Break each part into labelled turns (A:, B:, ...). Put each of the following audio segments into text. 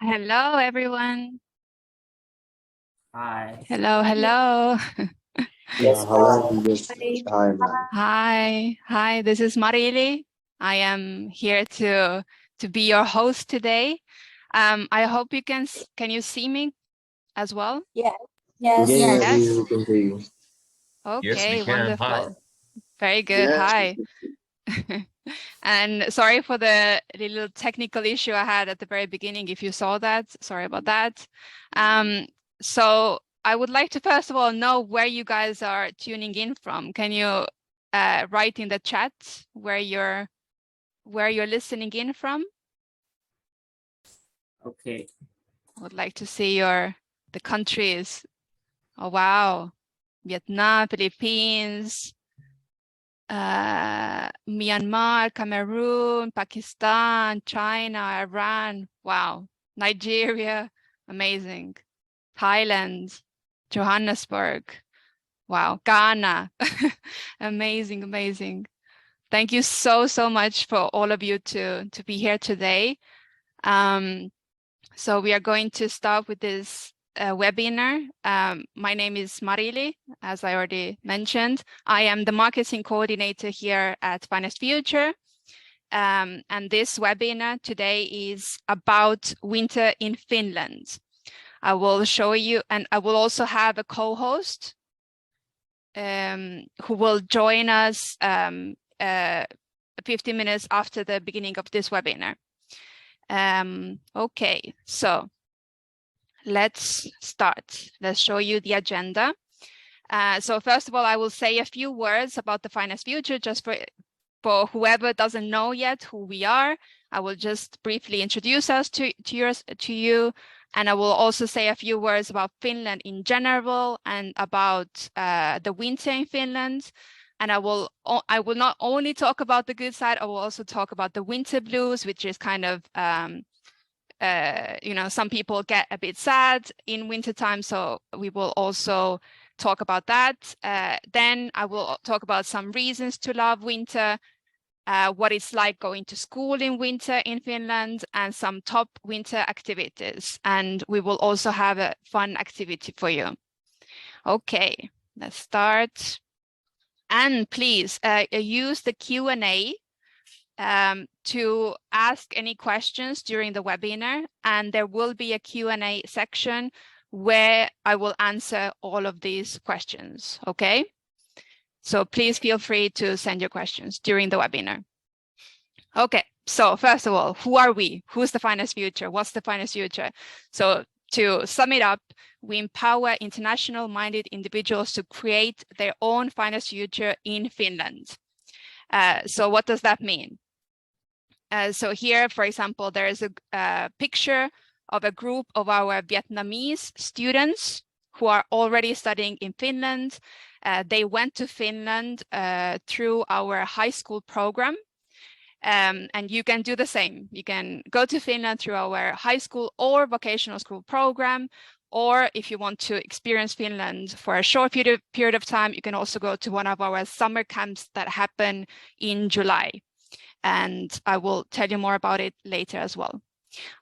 A: Hello, everyone.
B: Hi.
A: Hello, hello.
C: Yeah, hello. Yes.
D: Hi.
C: Hi, ma'am.
A: Hi. This is Marili. I am here to be your host today. I hope you can you see me as well?
D: Yes.
C: Yeah,
D: Yes.
C: yeah,
A: Yes.
C: we can hear you.
B: Yes, we
A: Okay,
B: can. Hi.
A: wonderful. Very good.
C: Yes.
A: Hi. And sorry for the little technical issue I had at the very beginning. If you saw that, sorry about that. So I would like to first of all know where you guys are tuning in from. Can you write in the chat where you're listening in from?
B: Okay.
A: I would like to see the countries. Oh wow, Vietnam, Philippines, Myanmar, Cameroon, Pakistan, China, Iran. Wow. Nigeria. Amazing. Thailand, Johannesburg. Wow. Ghana. Amazing, amazing. Thank you so much for all of you to be here today. So we are going to start with this webinar. My name is Marili, as I already mentioned. I am the marketing coordinator here at Finest Future. And this webinar today is about winter in Finland. I will show you, and I will also have a co-host who will join us 15 minutes after the beginning of this webinar. Okay, so let's start. Let's show you the agenda. So first of all, I will say a few words about the Finest Future, just for whoever doesn't know yet who we are. I will just briefly introduce us to you, and I will also say a few words about Finland in general and about the winter in Finland. And I will not only talk about the good side, I will also talk about the winter blues, which is kind of some people get a bit sad in wintertime, so we will also talk about that. Then I will talk about some reasons to love winter, what it's like going to school in winter in Finland, and some top winter activities. And we will also have a fun activity for you. Okay, let's start. And please use the Q&A to ask any questions during the webinar, and there will be a Q&A section where I will answer all of these questions, okay? So please feel free to send your questions during the webinar. Okay, so first of all, who are we? Who's the Finest Future? What's the Finest Future? So to sum it up, we empower international-minded individuals to create their own Finest Future in Finland. So what does that mean? So here, for example, there is a picture of a group of our Vietnamese students who are already studying in Finland. They went to Finland through our high school program. And you can do the same. You can go to Finland through our high school or vocational school program, or if you want to experience Finland for a short period of time, you can also go to one of our summer camps that happen in July. And I will tell you more about it later as well.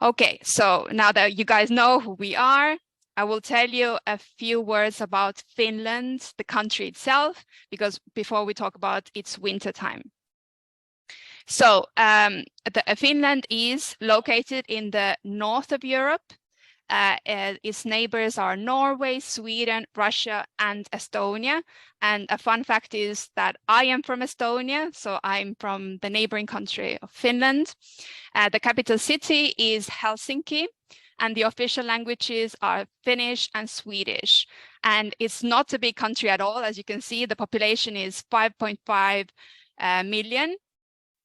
A: Okay, so now that you guys know who we are, I will tell you a few words about Finland, the country itself, because before we talk about its winter time. So Finland is located in the north of Europe. Its neighbors are Norway, Sweden, Russia, and Estonia. And a fun fact is that I am from Estonia, so I'm from the neighboring country of Finland. The capital city is Helsinki, and the official languages are Finnish and Swedish. And it's not a big country at all. As you can see, the population is 5.5 million.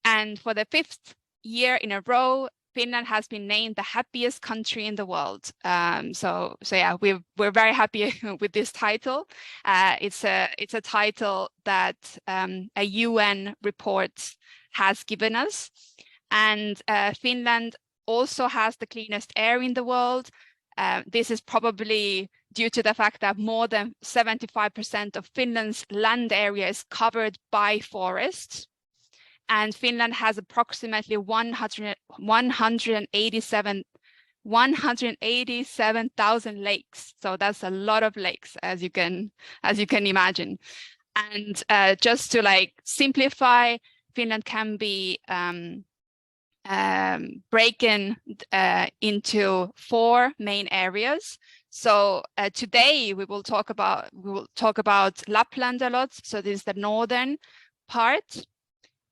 A: And for the 5th year in a row, Finland has been named the happiest country in the world. So yeah, we're very happy with this title. It's a title that a UN report has given us, and Finland also has the cleanest air in the world. This is probably due to the fact that more than 75% of Finland's land area is covered by forests. And Finland has approximately 187 187,000 lakes. So that's a lot of lakes, as you can imagine. And just to like simplify, Finland can be broken into 4 main areas. So today we will talk about Lapland a lot. So this is the northern part,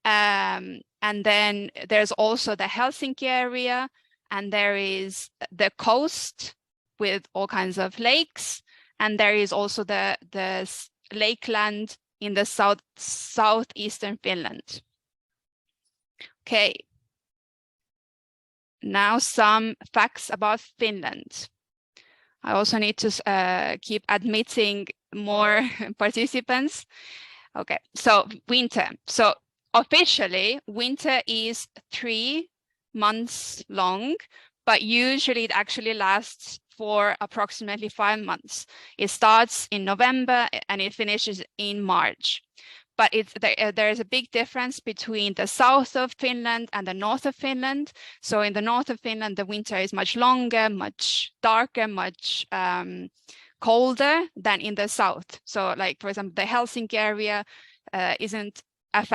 A: and then there's also the Helsinki area, and there is the coast with all kinds of lakes, and there is also the lakeland in the southeastern Finland. Okay. Now some facts about Finland. I also need to keep admitting more participants. Okay, so winter. So officially, winter is 3 months long, but usually it actually lasts for approximately 5 months. It starts in November and it finishes in March. But there is a big difference between the south of Finland and the north of Finland. So in the north of Finland, the winter is much longer, much darker, much colder than in the south. So like, for example, the Helsinki area isn't as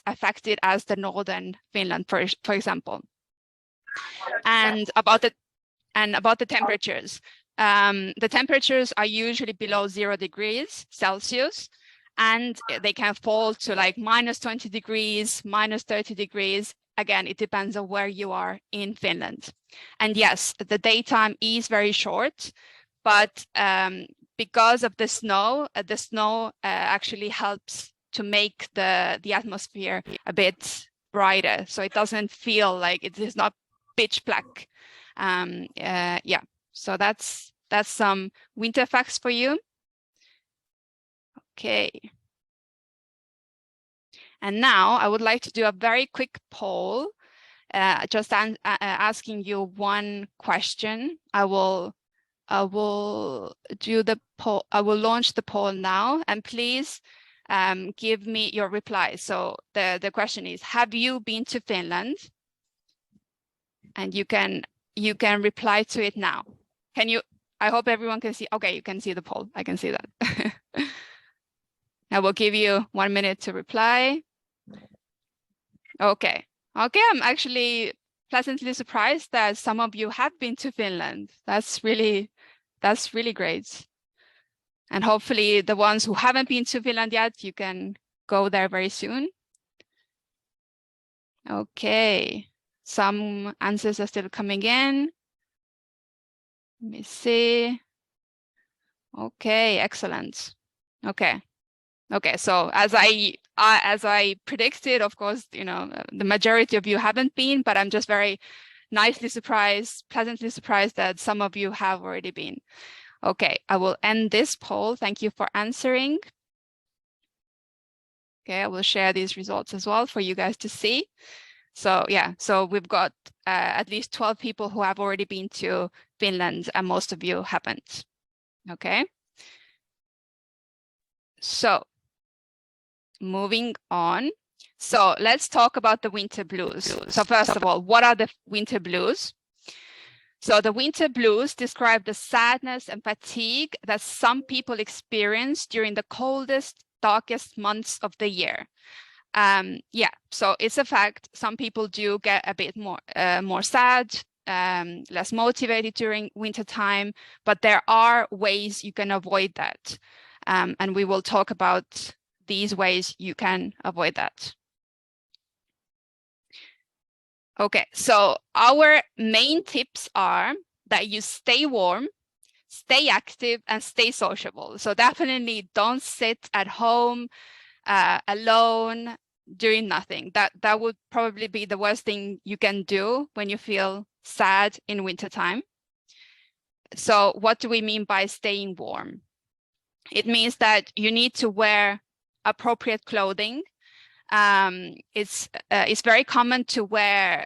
A: affected as the northern Finland, for example. And about the temperatures. The temperatures are usually below 0 degrees Celsius. And they can fall to like -20 degrees, -30 degrees. Again, it depends on where you are in Finland. And yes, the daytime is very short, but because of the snow actually helps to make the atmosphere a bit brighter. So it doesn't feel like it is not pitch black. Yeah, so that's some winter facts for you. Okay. And now I would like to do a very quick poll, just asking you one question. I will do the poll. I will launch the poll now, and please give me your reply. So the question is: have you been to Finland? And you can reply to it now. Can you? I hope everyone can see. Okay, you can see the poll. I can see that. I will give you 1 minute to reply. Okay, I'm actually pleasantly surprised that some of you have been to Finland. That's really great. And hopefully the ones who haven't been to Finland yet, you can go there very soon. Okay, some answers are still coming in. Let me see. Okay, excellent. Okay, so as I predicted, of course, the majority of you haven't been, but I'm just very pleasantly surprised that some of you have already been. Okay, I will end this poll. Thank you for answering. Okay, I will share these results as well for you guys to see. So yeah, so we've got at least 12 people who have already been to Finland, and most of you haven't. Okay. So moving on. So let's talk about the winter blues. So first of all, what are the winter blues? So the winter blues describe the sadness and fatigue that some people experience during the coldest, darkest months of the year. Yeah, so it's a fact. Some people do get a bit more sad, less motivated during winter time, but there are ways you can avoid that. And we will talk about these ways you can avoid that. Okay, so our main tips are that you stay warm, stay active, and stay sociable. So definitely don't sit at home alone doing nothing. That would probably be the worst thing you can do when you feel sad in wintertime. So what do we mean by staying warm? It means that you need to wear appropriate clothing. It's very common to wear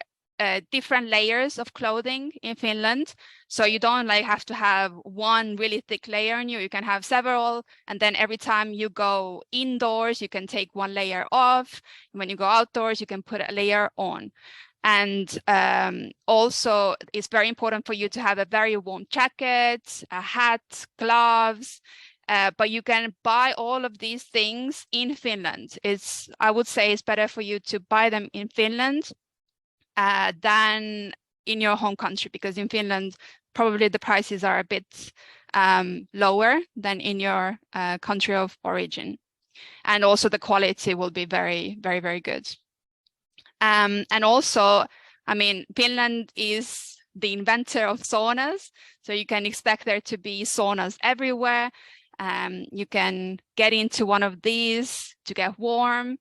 A: different layers of clothing in Finland. So you don't have to have one really thick layer on you. You can have several, and then every time you go indoors, you can take one layer off. When you go outdoors, you can put a layer on. And also, it's very important for you to have a very warm jacket, a hat, gloves. But you can buy all of these things in Finland. I would say it's better for you to buy them in Finland than in your home country, because in Finland, probably the prices are a bit lower than in your country of origin. And also the quality will be very, very, very good. And also, I mean, Finland is the inventor of saunas, so you can expect there to be saunas everywhere. You can get into one of these to get warm,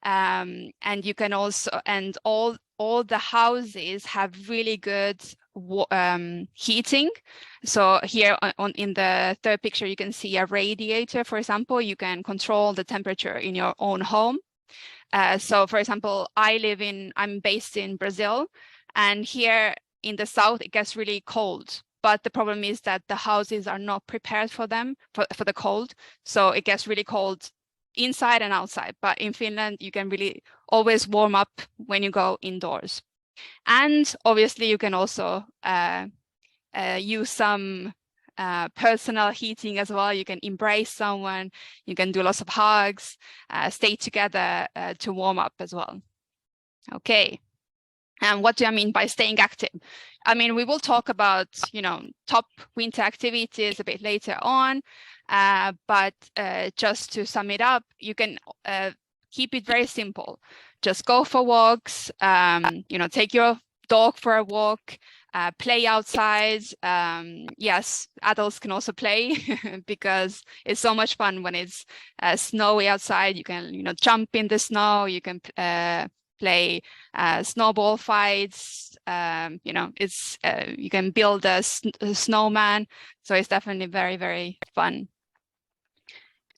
A: and you can also, and all the houses have really good heating. So here in the third picture, you can see a radiator, for example. You can control the temperature in your own home. So for example, I'm based in Brazil, and here in the south, it gets really cold. But the problem is that the houses are not prepared for the cold. So it gets really cold inside and outside. But in Finland, you can really always warm up when you go indoors. And obviously, you can also use some personal heating as well. You can embrace someone, you can do lots of hugs, stay together to warm up as well. Okay. And what do I mean by staying active? I mean, we will talk about, top winter activities a bit later on, but just to sum it up, you can keep it very simple. Just go for walks, take your dog for a walk, play outside. Yes, adults can also play because it's so much fun when it's snowy outside. You can, jump in the snow. You can play snowball fights. You can build a snowman. So it's definitely very, very fun.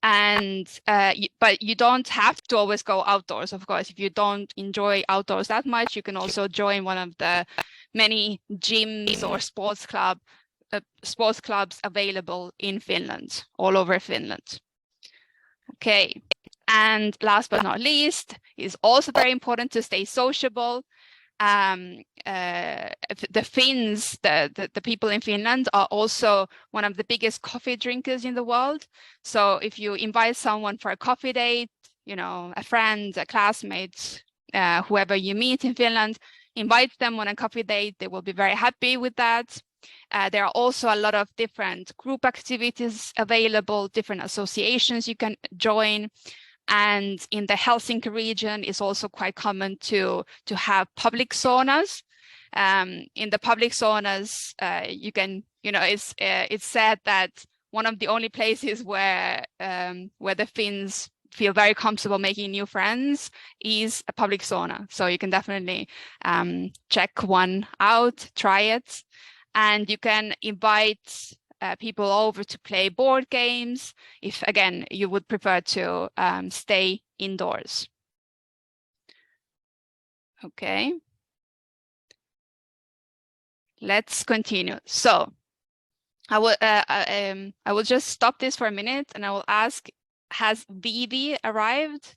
A: And but you don't have to always go outdoors, of course. If you don't enjoy outdoors that much, you can also join one of the many gyms or sports clubs available in Finland, all over Finland. Okay. And last but not least, it's also very important to stay sociable. The Finns, the people in Finland, are also one of the biggest coffee drinkers in the world. So if you invite someone for a coffee date, a friend, a classmate, whoever you meet in Finland, invite them on a coffee date. They will be very happy with that. There are also a lot of different group activities available, different associations you can join. And in the Helsinki region, it's also quite common to have public saunas. In the public saunas, you can, it's said that one of the only places where the Finns feel very comfortable making new friends is a public sauna. So you can definitely check one out, try it, and you can invite people over to play board games if, again, you would prefer to stay indoors. Okay. Let's continue. So I will just stop this for a minute and I will ask, has Vivi arrived?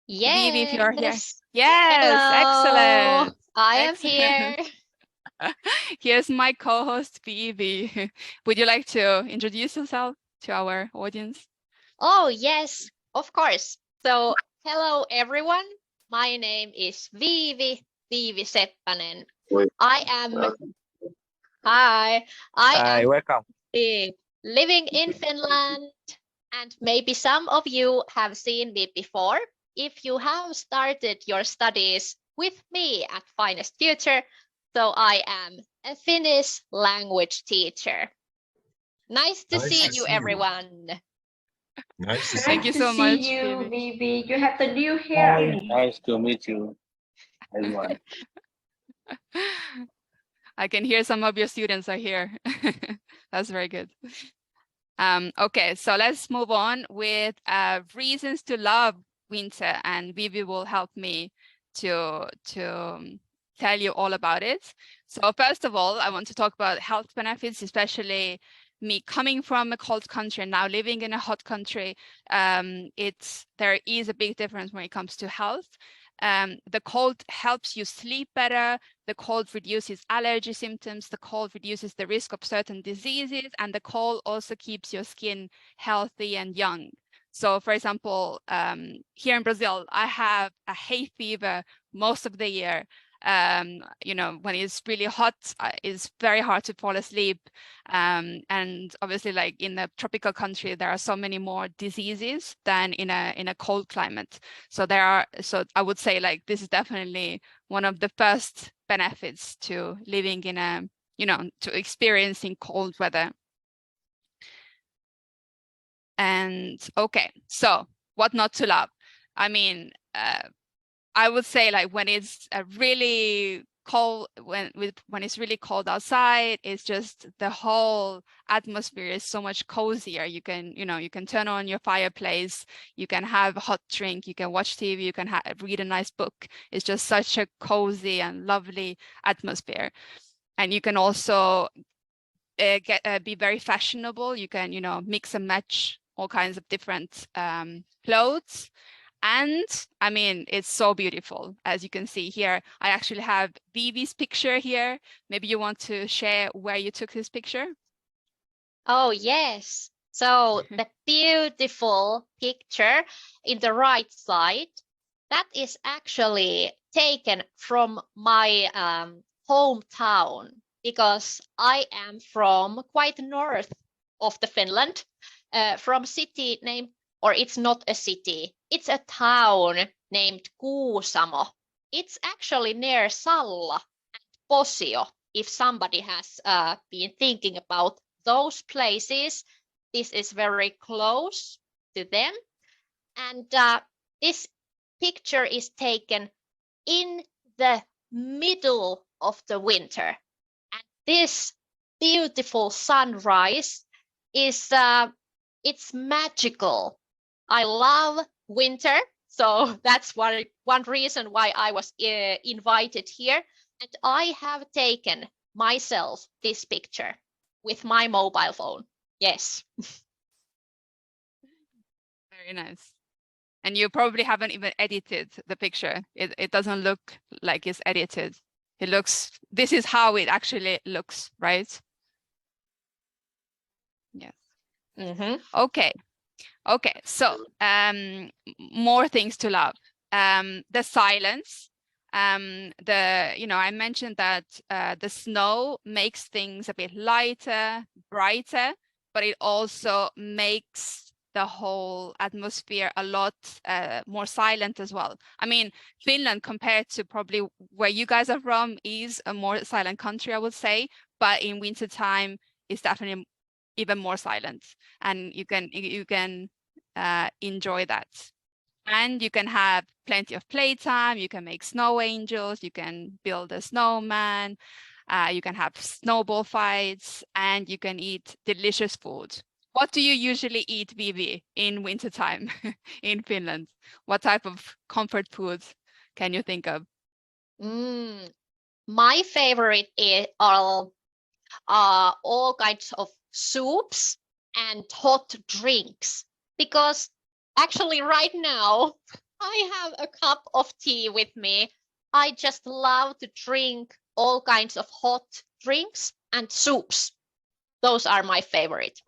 B: Yes.
A: Vivi, if you're here. Yes,
B: hello.
A: excellent.
B: I am here.
A: Here's my co-host, Vivi. Would you like to introduce yourself to our audience?
B: Oh, yes, of course. So, hello, everyone. My name is Vivi Seppänen. I am... Hi. I am
D: welcome.
B: living in Finland, and maybe some of you have seen me before. If you have started your studies with me at Finest Future, so I am a Finnish language teacher. Nice to see you, everyone.
E: Nice to see
A: Thank you so much,
C: Vivi. You have the new hair.
D: Nice to meet you, everyone.
A: I can hear some of your students are here. That's very good. Okay, so let's move on with reasons to love winter, and Vivi will help me to tell you all about it. So first of all, I want to talk about health benefits, especially me coming from a cold country and now living in a hot country. There is a big difference when it comes to health. The cold helps you sleep better. The cold reduces allergy symptoms. The cold reduces the risk of certain diseases, and the cold also keeps your skin healthy and young. So, for example, here in Brazil, I have a hay fever most of the year. You know, when it's really hot, it's very hard to fall asleep. And obviously, like in a tropical country, there are so many more diseases than in a cold climate. So I would say like this is definitely one of the first benefits to living in a, you know, to experiencing cold weather. And okay, so what not to love? I mean, I would say like when it's really cold, when it's really cold outside, it's just the whole atmosphere is so much cozier. You can, you know, you can turn on your fireplace, you can have a hot drink, you can watch TV, you can read a nice book. It's just such a cozy and lovely atmosphere. And you can also be very fashionable. You can, you know, mix and match all kinds of different clothes. And I mean, it's so beautiful. As you can see here, I actually have Vivi's picture here. Maybe you want to share where you took this picture?
B: Oh, yes. So the beautiful picture in the right side, that is actually taken from my hometown, because I am from quite north of the Finland, from a city named, or it's not a city, it's a town named Kuusamo. It's actually near Salla and Posio. If somebody has been thinking about those places, this is very close to them. And this picture is taken in the middle of the winter. And this beautiful sunrise is it's magical. I love winter, so that's one reason why I was invited here. And I have taken myself this picture with my mobile phone. Yes.
A: Very nice. And you probably haven't even edited the picture. It doesn't look like it's edited. It looks, this is how it actually looks, right? Yes. Okay. Okay, so more things to love. The silence. You know, I mentioned that the snow makes things a bit lighter, brighter, but it also makes the whole atmosphere a lot more silent as well. I mean, Finland, compared to probably where you guys are from, is a more silent country, I would say, but in wintertime, it's definitely even more silent, and you can enjoy that. And you can have plenty of playtime. You can make snow angels. You can build a snowman. You can have snowball fights, and you can eat delicious food. What do you usually eat, Vivi, in wintertime in Finland? What type of comfort food can you think of?
B: My favorite are all kinds of soups and hot drinks, because actually right now I have a cup of tea with me. I just love to drink all kinds of hot drinks and soups. Those are my favorite.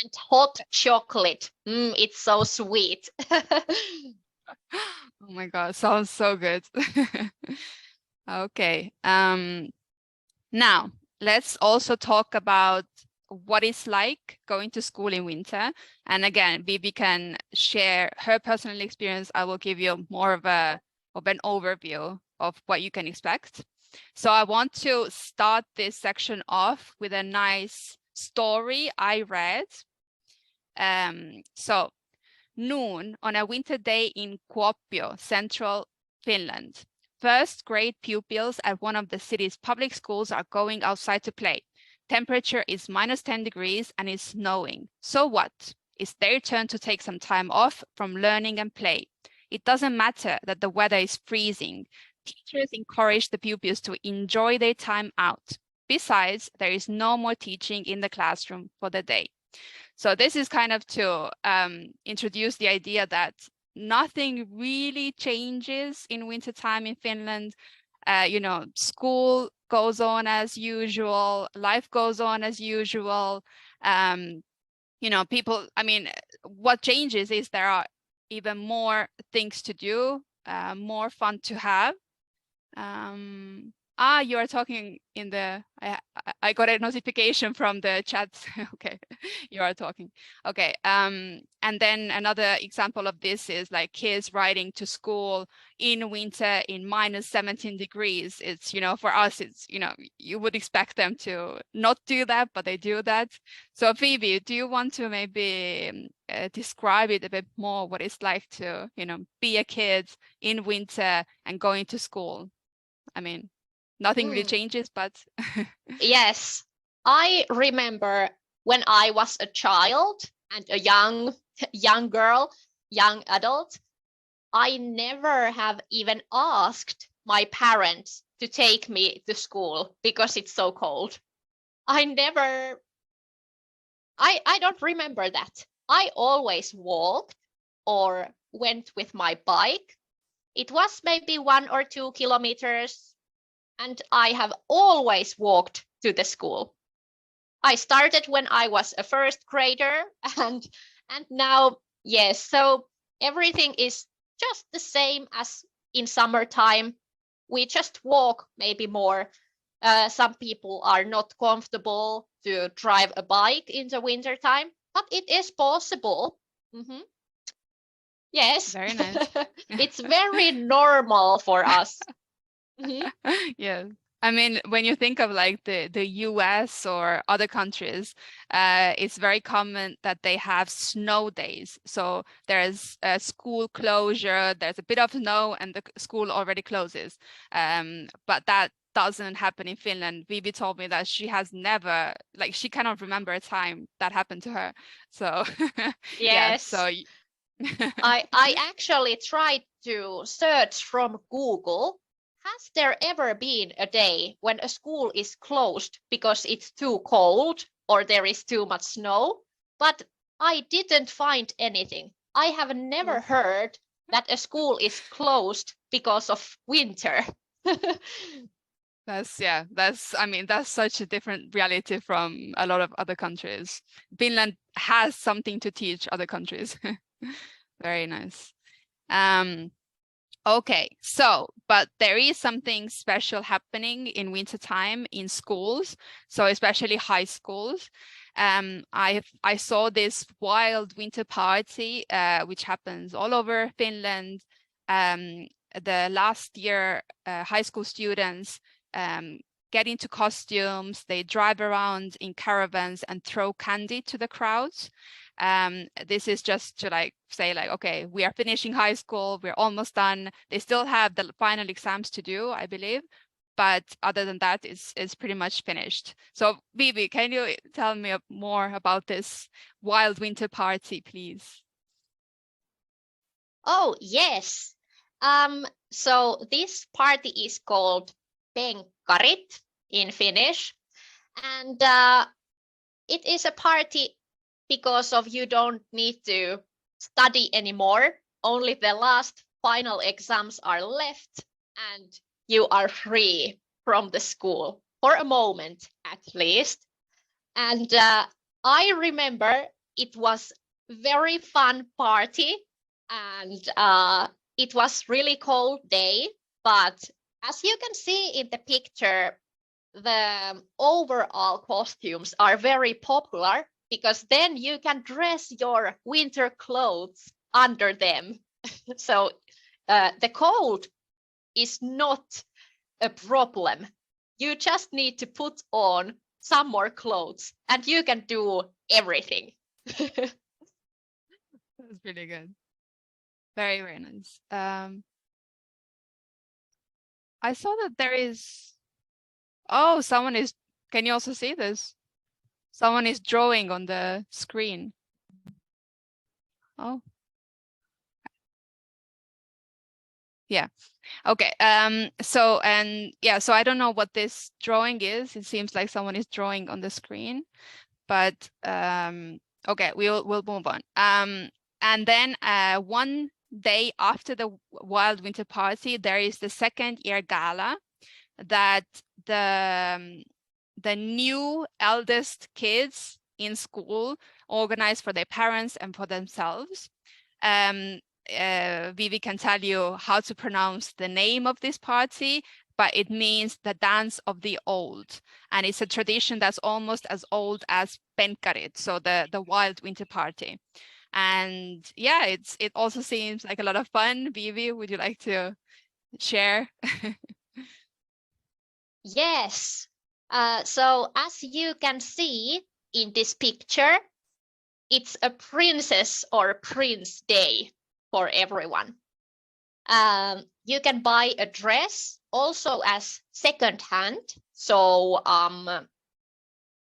B: And hot chocolate. It's so sweet.
A: Oh my God, sounds so good. Okay. Now, let's also talk about what it's like going to school in winter. And again, Vivi can share her personal experience. I will give you more of an overview of what you can expect. So I want to start this section off with a nice story I read. So noon on a winter day in Kuopio, central Finland. First grade pupils at one of the city's public schools are going outside to play. Temperature is -10 degrees and it's snowing. So what? It's their turn to take some time off from learning and play. It doesn't matter that the weather is freezing. Teachers encourage the pupils to enjoy their time out. Besides, there is no more teaching in the classroom for the day. So this is kind of to introduce the idea that nothing really changes in wintertime in Finland. You know, school goes on as usual, life goes on as usual. You know, people, I mean, what changes is there are even more things to do, more fun to have. You are talking in the, I got a notification from the chat. Okay, you are talking. Okay, and then another example of this is like kids riding to school in winter in -17 degrees. It's, you know, for us, it's, you know, you would expect them to not do that, but they do that. So Phoebe, do you want to maybe describe it a bit more, what it's like to, you know, be a kid in winter and going to school? I mean, nothing really changes, but
B: Yes, I remember when I was a child and a young girl, young adult, I never have even asked my parents to take me to school because it's so cold. I don't remember that. I always walked or went with my bike. It was maybe 1 or 2 kilometers, and I have always walked to the school. I started when I was a first grader, and now, yes, so everything is just the same as in summertime. We just walk maybe more. Some people are not comfortable to drive a bike in the wintertime, but it is possible. Yes.
A: very nice.
B: It's very normal for us.
A: Yeah. I mean, when you think of like the US or other countries, it's very common that they have snow days. So there's a school closure, there's a bit of snow and the school already closes. But that doesn't happen in Finland. Vivi told me that she has never, like, she cannot remember a time that happened to her. So yeah,
B: Yes.
A: so
B: I actually tried to search from Google. Has there ever been a day when a school is closed because it's too cold or there is too much snow? But I didn't find anything. I have never heard that a school is closed because of winter.
A: I mean, that's such a different reality from a lot of other countries. Finland has something to teach other countries. Very nice. Okay, so, but there is something special happening in wintertime in schools, so especially high schools. I saw this wild winter party, which happens all over Finland. The last year, high school students get into costumes, they drive around in caravans and throw candy to the crowds. This is just to like say like, okay, we are finishing high school, we're almost done. They still have the final exams to do, I believe, but other than that, it's pretty much finished. So Vivi, can you tell me more about this wild winter party, please?
B: Oh, yes. So this party is called Penkkarit in Finnish, and it is a party because of you don't need to study anymore. Only the last final exams are left, and you are free from the school for a moment, at least. And I remember it was very fun party, and it was really cold day, but as you can see in the picture, the overall costumes are very popular because then you can dress your winter clothes under them. So the cold is not a problem. You just need to put on some more clothes and you can do everything.
A: That's really good. Very, very nice. I saw that there is, oh, someone is, can you also see this? Someone is drawing on the screen. Oh. Yeah. Okay. So I don't know what this drawing is. It seems like someone is drawing on the screen, but okay, we'll move on. And then one day after the Wild Winter Party, there is the second year gala that the new eldest kids in school organize for their parents and for themselves. Vivi can tell you how to pronounce the name of this party, but it means the dance of the old. And it's a tradition that's almost as old as Penkarit, so the Wild Winter Party. And yeah, it also seems like a lot of fun. Vivi, would you like to share?
B: Yes. So as you can see in this picture, it's a princess or prince day for everyone. You can buy a dress also as second hand. So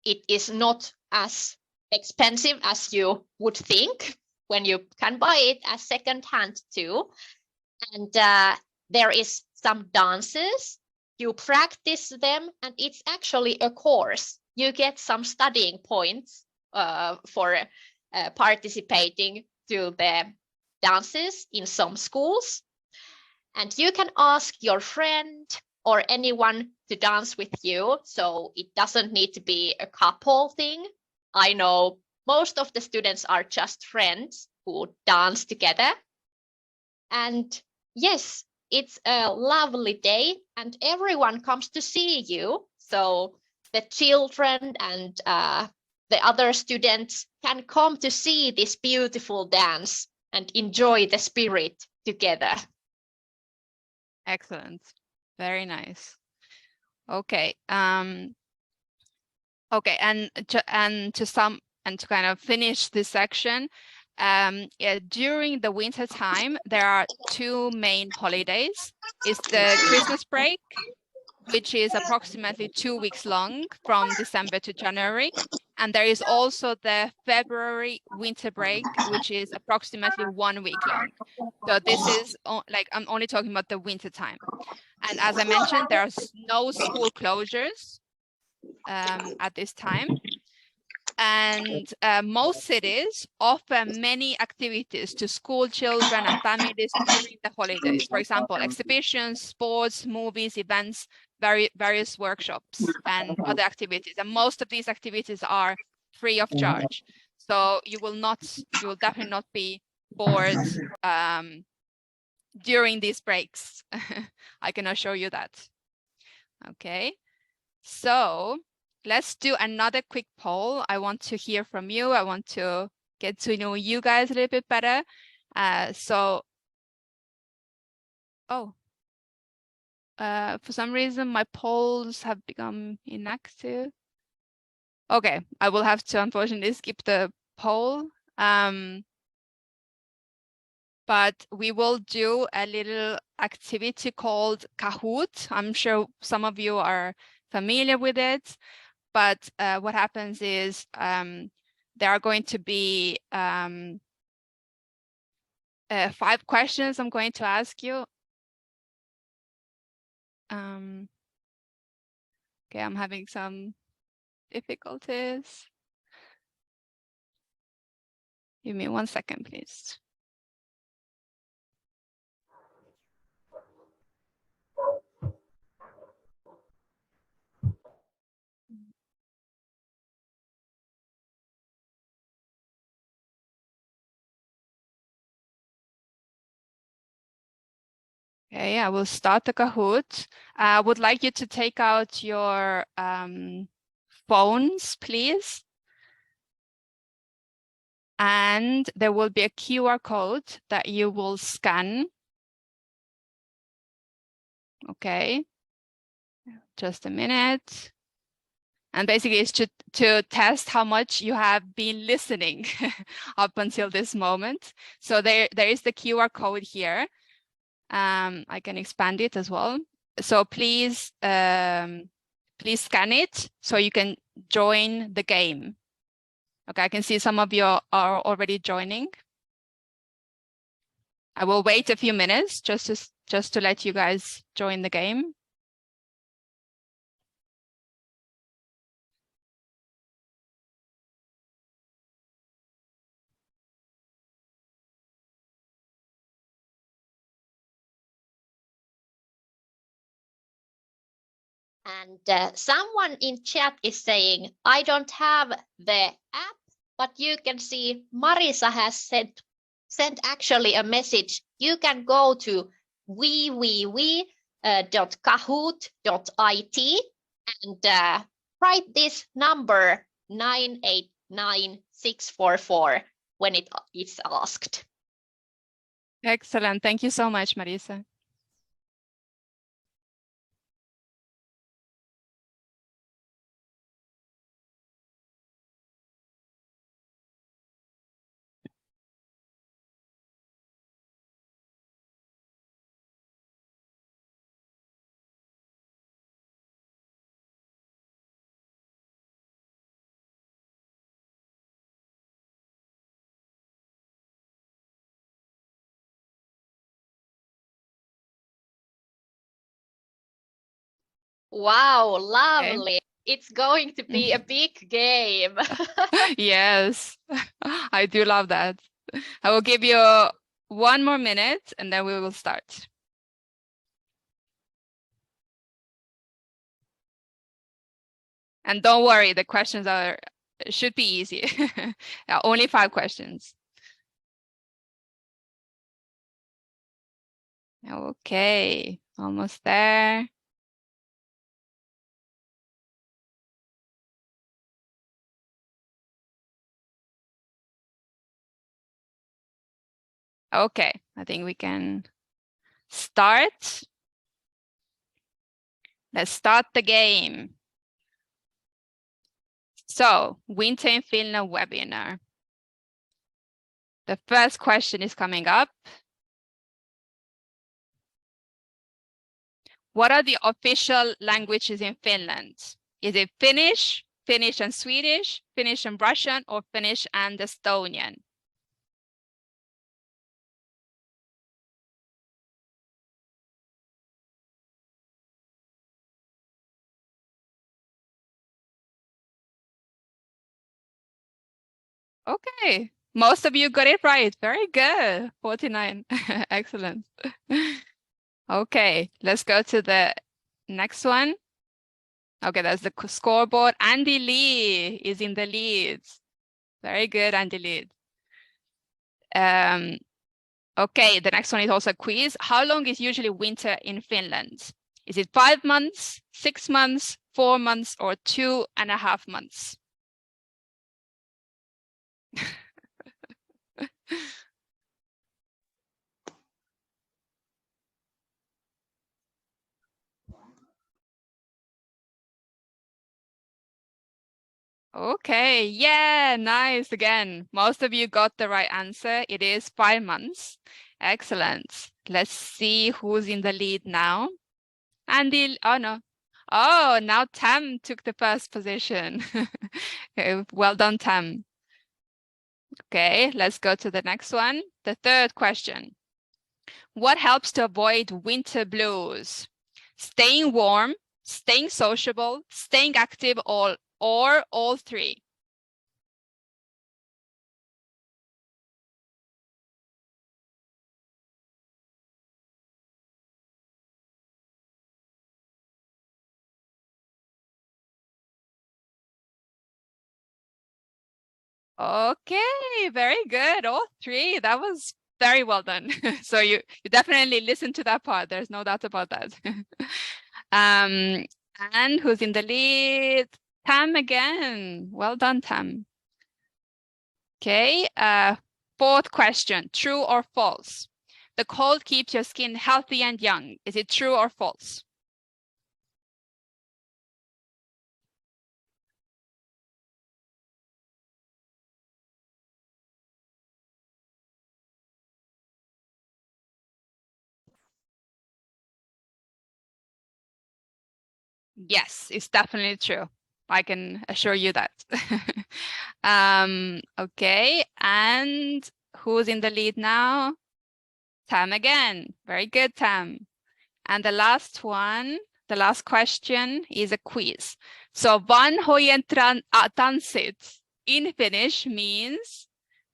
B: it is not as expensive as you would think when you can buy it as second hand too. And there is some dances. You practice them, and it's actually a course. You get some studying points for participating to the dances in some schools. And you can ask your friend or anyone to dance with you. So it doesn't need to be a couple thing. I know most of the students are just friends who dance together. And yes, it's a lovely day and everyone comes to see you. So the children and the other students can come to see this beautiful dance and enjoy the spirit together.
A: Excellent. Very nice. Okay. Okay, and to kind of finish this section, yeah, during the winter time, there are two main holidays. It's the Christmas break, which is approximately 2 weeks long from December to January. And there is also the February winter break, which is approximately 1 week long. So this is like, I'm only talking about the winter time. And as I mentioned, there's no school closures at this time. And most cities offer many activities to school children and families during the holidays. For example, exhibitions, sports, movies, events, various workshops and other activities. And most of these activities are free of charge. So you will definitely not be bored during these breaks. I can assure you that. Okay, so let's do another quick poll. I want to hear from you. I want to get to know you guys a little bit better. For some reason, my polls have become inactive. Okay, I will have to unfortunately skip the poll. But we will do a little activity called Kahoot. I'm sure some of you are familiar with it. But what happens is there are going to be 5 questions I'm going to ask you. Okay, I'm having some difficulties. Give me 1 second, please. Okay, I will start the Kahoot. I would like you to take out your phones, please. And there will be a QR code that you will scan. Okay, just a minute. And basically it's to test how much you have been listening up until this moment. So there is the QR code here. I can expand it as well. So please scan it so you can join the game. Okay, I can see some of you are already joining. I will wait a few minutes just to let you guys join the game.
B: And someone in chat is saying, I don't have the app, but you can see Marisa has sent actually a message. You can go to www.kahoot.it and write this number 989644 when it is asked.
A: Excellent. Thank you so much, Marisa.
B: Wow, lovely. It's going to be a big game.
A: Yes, I do love that. I will give you 1 more minute and then we will start. And don't worry, the questions should be easy. Only 5 questions. Okay, almost there. Okay, I think we can start. Let's start the game. So, Winter in Finland webinar. The first question is coming up. What are the official languages in Finland? Is it Finnish, Finnish and Swedish, Finnish and Russian, or Finnish and Estonian? Okay, most of you got it right. Very good. 49. Excellent. Okay, let's go to the next one. Okay, that's the scoreboard. Andy Lee is in the lead. Very good, Andy Lee. Okay, the next one is also a quiz. How long is usually winter in Finland? Is it 5 months, 6 months, 4 months, or 2.5 months? Okay, yeah, nice again. Most of you got the right answer. It is 5 months. Excellent. Let's see who's in the lead now. Andy, oh no. Oh, now Tam took the first position. Okay, well done, Tam. Okay, let's go to the next one. The third question. What helps to avoid winter blues? Staying warm, staying sociable, staying active, or all 3? Okay, very good. All 3. That was very well done. So you definitely listened to that part. There's no doubt about that. And who's in the lead? Tam again. Well done, Tam. Okay, fourth question, true or false? The cold keeps your skin healthy and young. Is it true or false? Yes, it's definitely true. I can assure you that. Okay, and who's in the lead now? Tam again. Very good, Tam. And the last one, the last question is a quiz. So vanhojen tanssit in Finnish means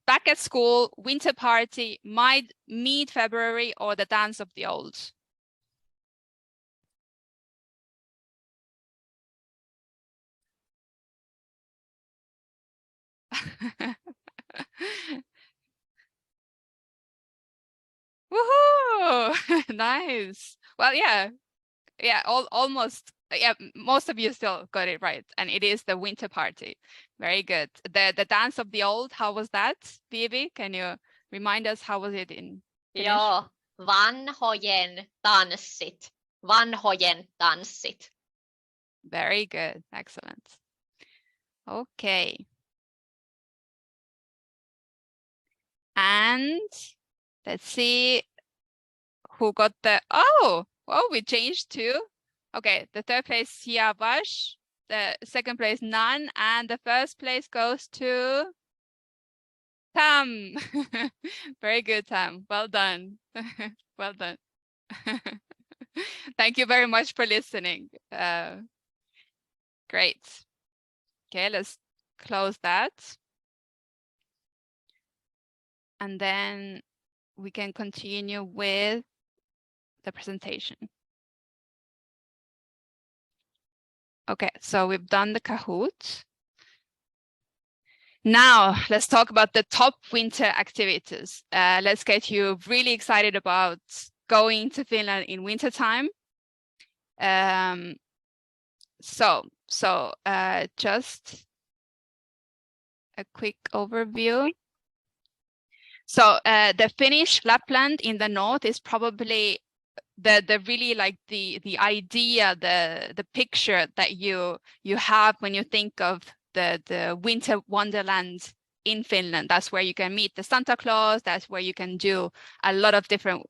A: back at school, winter party, mid-February, or the dance of the old. nice. Well, yeah, almost. Yeah, most of you still got it right, and it is the winter party. Very good. The dance of the old. How was that, Vivi? Can you remind us how was it in Finnish?
B: Joo, vanhojen tanssit. Vanhojen tanssit.
A: Very good. Excellent. Okay. And let's see who got the, oh, we changed too. Okay, the third place, Siavash. The second place, Nan. And the first place goes to Tam. Very good, Tam. Well done. Well done. Thank you very much for listening. Great. Okay, let's close that. And then we can continue with the presentation. Okay, so we've done the Kahoot. Now let's talk about the top winter activities. Let's get you really excited about going to Finland in wintertime. Just a quick overview. So the Finnish Lapland in the north is probably the really like the idea, the picture that you have when you think of the winter wonderland in Finland. That's where you can meet the Santa Claus. That's where you can do a lot of different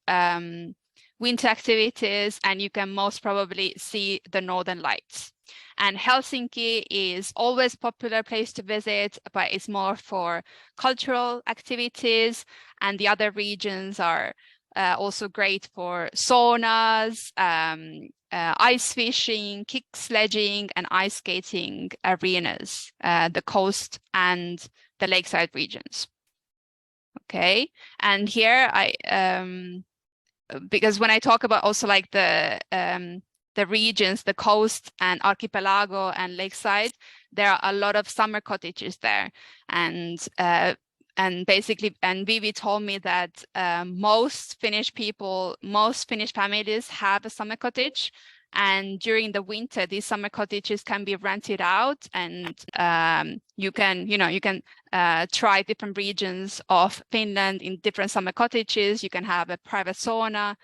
A: winter activities, and you can most probably see the Northern Lights. And Helsinki is always a popular place to visit, but it's more for cultural activities. And the other regions are also great for saunas, ice fishing, kick sledging, and ice skating arenas, the coast and the lakeside regions. Okay, and here because when I talk about also like the regions, the coast and archipelago and lakeside, there are a lot of summer cottages there, and basically, and Vivi told me that most Finnish families have a summer cottage, and during the winter, these summer cottages can be rented out, and you can try different regions of Finland in different summer cottages. You can have a private sauna.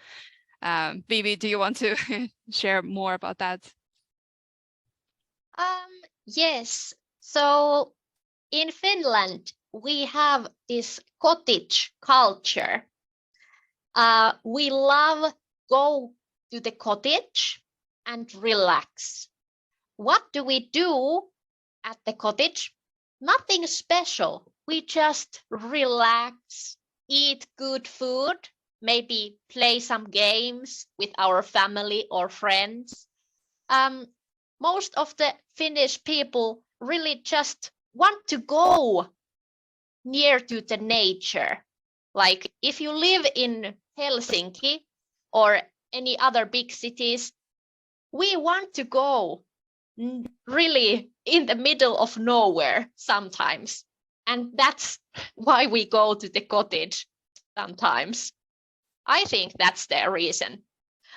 A: Vivi, do you want to share more about that?
B: Yes. So in Finland, we have this cottage culture. We love go to the cottage and relax. What do we do at the cottage? Nothing special. We just relax, eat good food, maybe play some games with our family or friends. Most of the Finnish people really just want to go near to the nature. Like if you live in Helsinki or any other big cities, we want to go really in the middle of nowhere sometimes. And that's why we go to the cottage sometimes. I think that's the reason.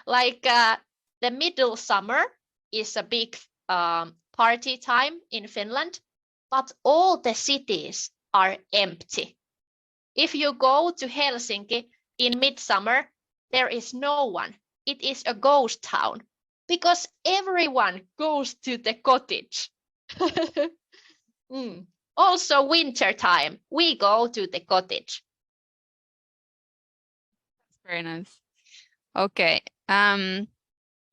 B: Like the middle summer is a big party time in Finland, but all the cities are empty. If you go to Helsinki in midsummer, there is no one. It is a ghost town because everyone goes to the cottage. Also winter time, we go to the cottage.
A: Very nice. Okay.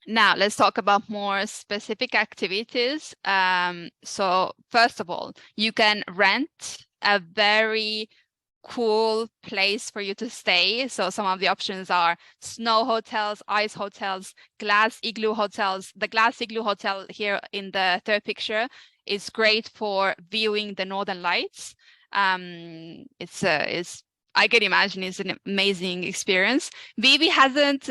A: Now let's talk about more specific activities. So first of all, you can rent a very cool place for you to stay. So some of the options are snow hotels, ice hotels, glass igloo hotels. The glass igloo hotel here in the third picture is great for viewing the Northern Lights. I can imagine it's an amazing experience. Vivi hasn't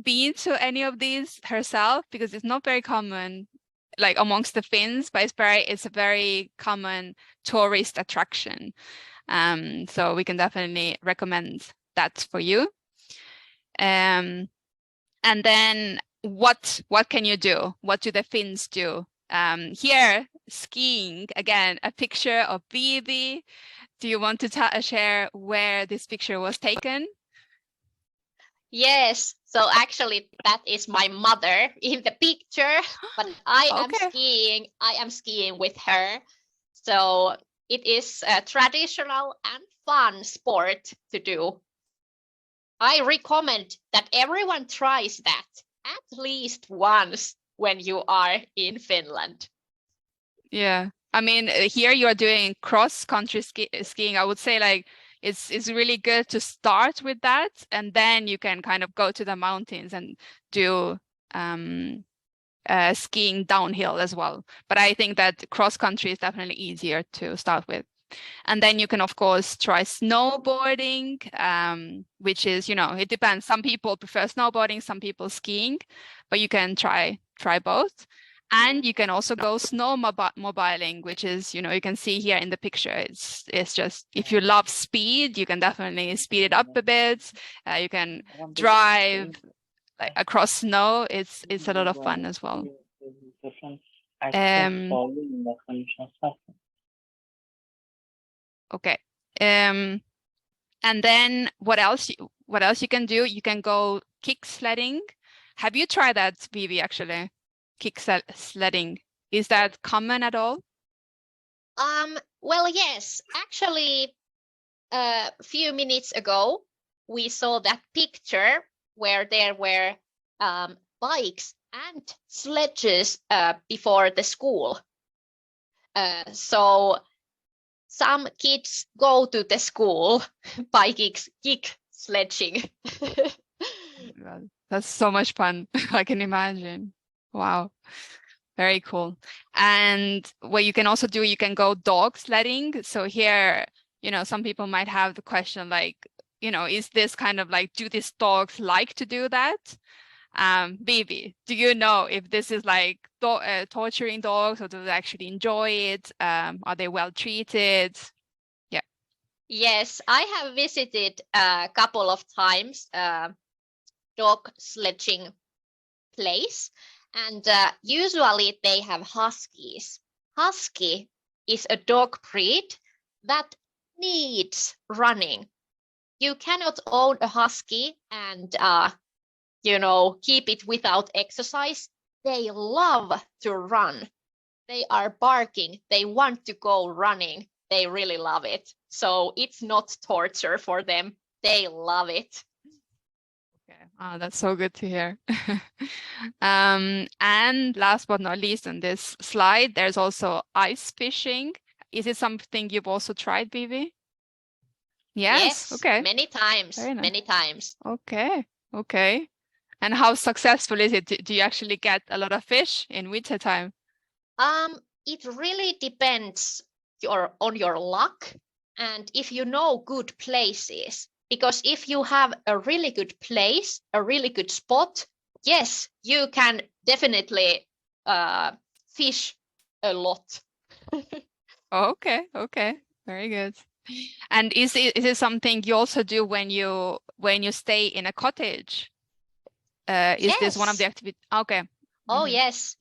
A: been to any of these herself because it's not very common, like amongst the Finns, but it's a very common tourist attraction. So we can definitely recommend that for you. And then what can you do? What do the Finns do? Here, skiing, again, a picture of Vivi. Do you want to share where this picture was taken?
B: Yes, so actually that is my mother in the picture, but I am skiing with her. So it is a traditional and fun sport to do. I recommend that everyone tries that at least once when you are in Finland.
A: Yeah, I mean, here you are doing cross-country skiing. I would say like it's really good to start with that, and then you can kind of go to the mountains and do skiing downhill as well. But I think that cross-country is definitely easier to start with. And then you can, of course, try snowboarding, which is, it depends. Some people prefer snowboarding, some people skiing, but you can try both. And you can also go snowmobiling, which is, you can see here in the picture. It's just, if you love speed, you can definitely speed it up a bit. You can drive like across snow. It's a lot of fun as well. Okay. And then what else you can do? You can go kick sledding. Have you tried that, Vivi, actually? Kick sledding. Is that common at all?
B: Well, yes. Actually, a few minutes ago, we saw that picture where there were bikes and sledges before the school. So some kids go to the school by kick sledging.
A: That's so much fun. I can imagine. Wow. Very cool. And what you can also do, you can go dog sledding. So here, some people might have the question like, is this kind of like, do these dogs like to do that? Vivi, do you know if this is like torturing dogs, or do they actually enjoy it? Are they well treated? Yeah.
B: Yes, I have visited a couple of times dog sledging place, and usually they have huskies. Husky is a dog breed that needs running. You cannot own a husky and keep it without exercise. They love to run. They are barking. They want to go running. They really love it. So it's not torture for them. They love it.
A: Okay. Oh, that's so good to hear. And last but not least on this slide, there's also ice fishing. Is it something you've also tried, Vivi? Yes. Okay.
B: Many times.
A: Very nice.
B: Many times.
A: Okay. And how successful is it? Do you actually get a lot of fish in winter time?
B: It really depends on your luck and if you know good places. Because if you have a really good place, a really good spot, yes, you can definitely fish a lot.
A: Okay. Very good. And is it something you also do when you stay in a cottage? Is this one of the activities? Okay.
B: Oh, yes.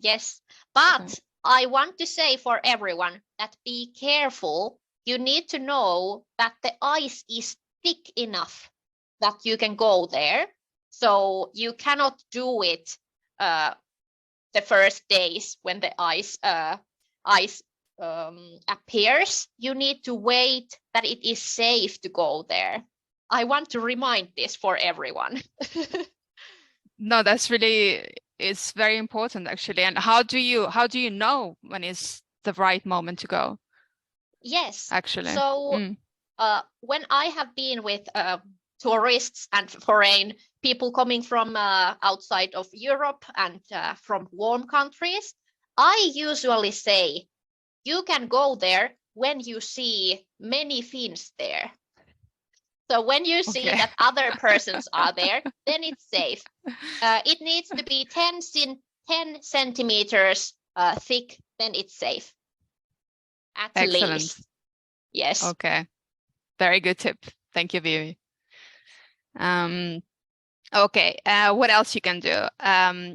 B: But I want to say for everyone that be careful. You need to know that the ice is thick enough that you can go there. So you cannot do it the first days when the ice appears. You need to wait that it is safe to go there. I want to remind this for everyone.
A: No, it's very important actually. And how do you know when is the right moment to go?
B: Yes,
A: actually.
B: So when I have been with tourists and foreign people coming from outside of Europe and from warm countries, I usually say you can go there when you see many Finns there. So when you see that other persons are there, then it's safe. It needs to be 10 centimeters thick, then it's safe. At least. Yes.
A: Okay. Very good tip. Thank you, Vivi. Okay, what else you can do?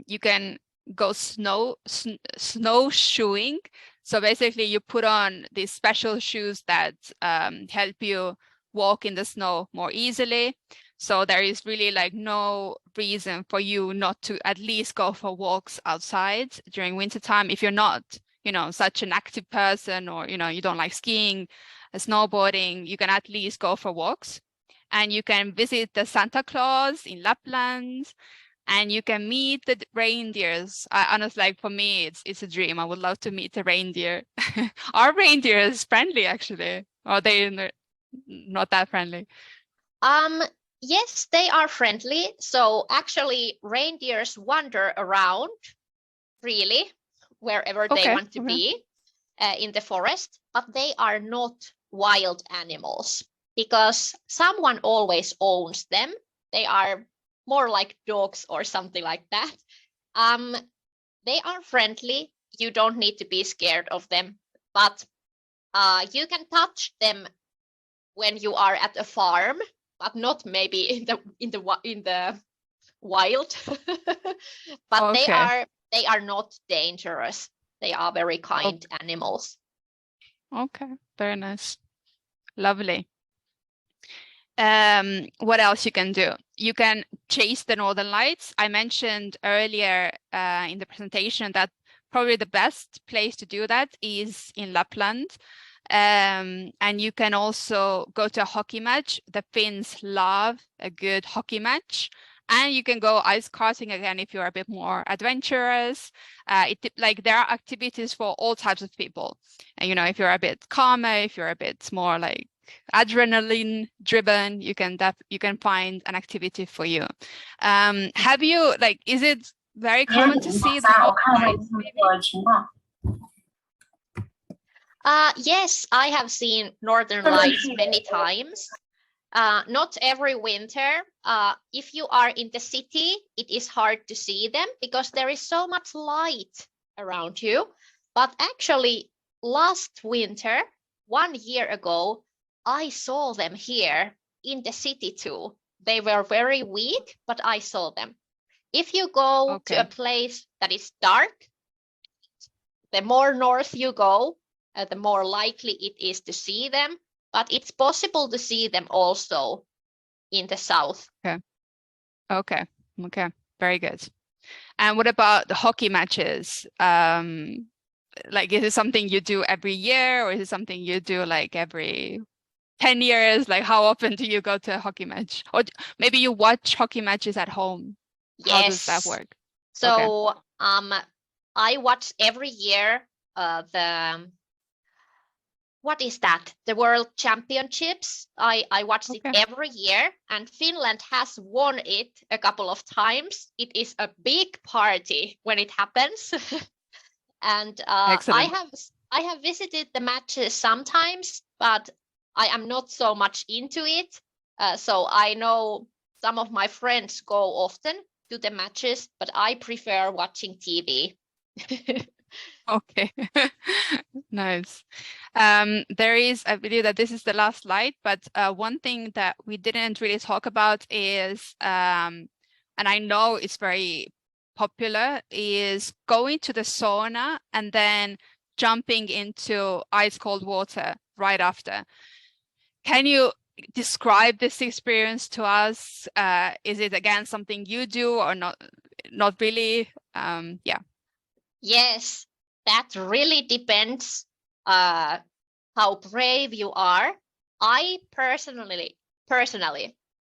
A: You can go snowshoeing. So basically you put on these special shoes that help you walk in the snow more easily. So there is really like no reason for you not to at least go for walks outside during winter time. If you're not, such an active person, or, you don't like skiing, snowboarding, you can at least go for walks. And you can visit the Santa Claus in Lapland, and you can meet the reindeers. Honestly, like for me, it's a dream. I would love to meet the reindeer. Are reindeers friendly, actually? Or are they not that friendly?
B: Yes, they are friendly. So actually, reindeers wander around freely wherever they
A: Okay,
B: want to be in the forest, but they are not wild animals because someone always owns them. They are more like dogs or something like that. They are friendly. You don't need to be scared of them, but you can touch them when you are at a farm, but not maybe in the wild. But
A: Okay.
B: they are not dangerous. They are very kind animals.
A: Okay, very nice. Lovely. What else you can do? You can chase the northern lights. I mentioned earlier in the presentation that probably the best place to do that is in Lapland. And you can also go to a hockey match. The Finns love a good hockey match. And you can go ice karting again if you're a bit more adventurous. There are activities for all types of people. And if you're a bit calmer, if you're a bit more like adrenaline driven, you can find an activity for you. Have you is it very common to see the northern lights, maybe?
B: Yes, I have seen northern lights many times. Not every winter. If you are in the city, it is hard to see them because there is so much light around you. But actually, last winter, 1 year ago, I saw them here in the city too. They were very weak, but I saw them. If you go to a place that is dark, the more north you go, the more likely it is to see them. But it's possible to see them also in the south.
A: Okay. Very good. And what about the hockey matches? Is it something you do every year, or is it something you do like every 10 years? Like, how often do you go to a hockey match? Or maybe you watch hockey matches at home.
B: Yes.
A: How does that work?
B: So I watch every year what is that? The World Championships. I watch it every year, and Finland has won it a couple of times. It is a big party when it happens. And I have visited the matches sometimes, but I am not so much into it. So I know some of my friends go often to the matches, but I prefer watching TV.
A: Okay, nice. I believe that this is the last slide, but one thing that we didn't really talk about is, and I know it's very popular, is going to the sauna and then jumping into ice cold water right after. Can you describe this experience to us? Is it again something you do or not? Not really. Yeah.
B: Yes, that really depends how brave you are. I personally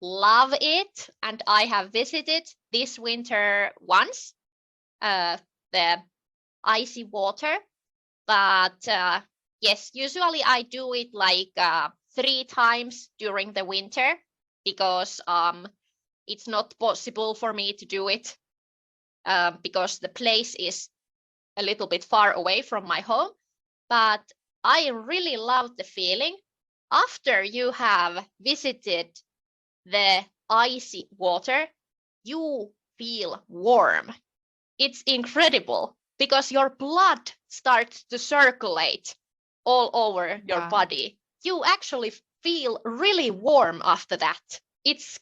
B: love it, and I have visited this winter once the icy water. But yes, usually I do it like 3 times during the winter because it's not possible for me to do it because the place is a little bit far away from my home. But I really love the feeling after you have visited the icy water, you feel warm. It's incredible because your blood starts to circulate all over your body. You actually feel really warm after that. It's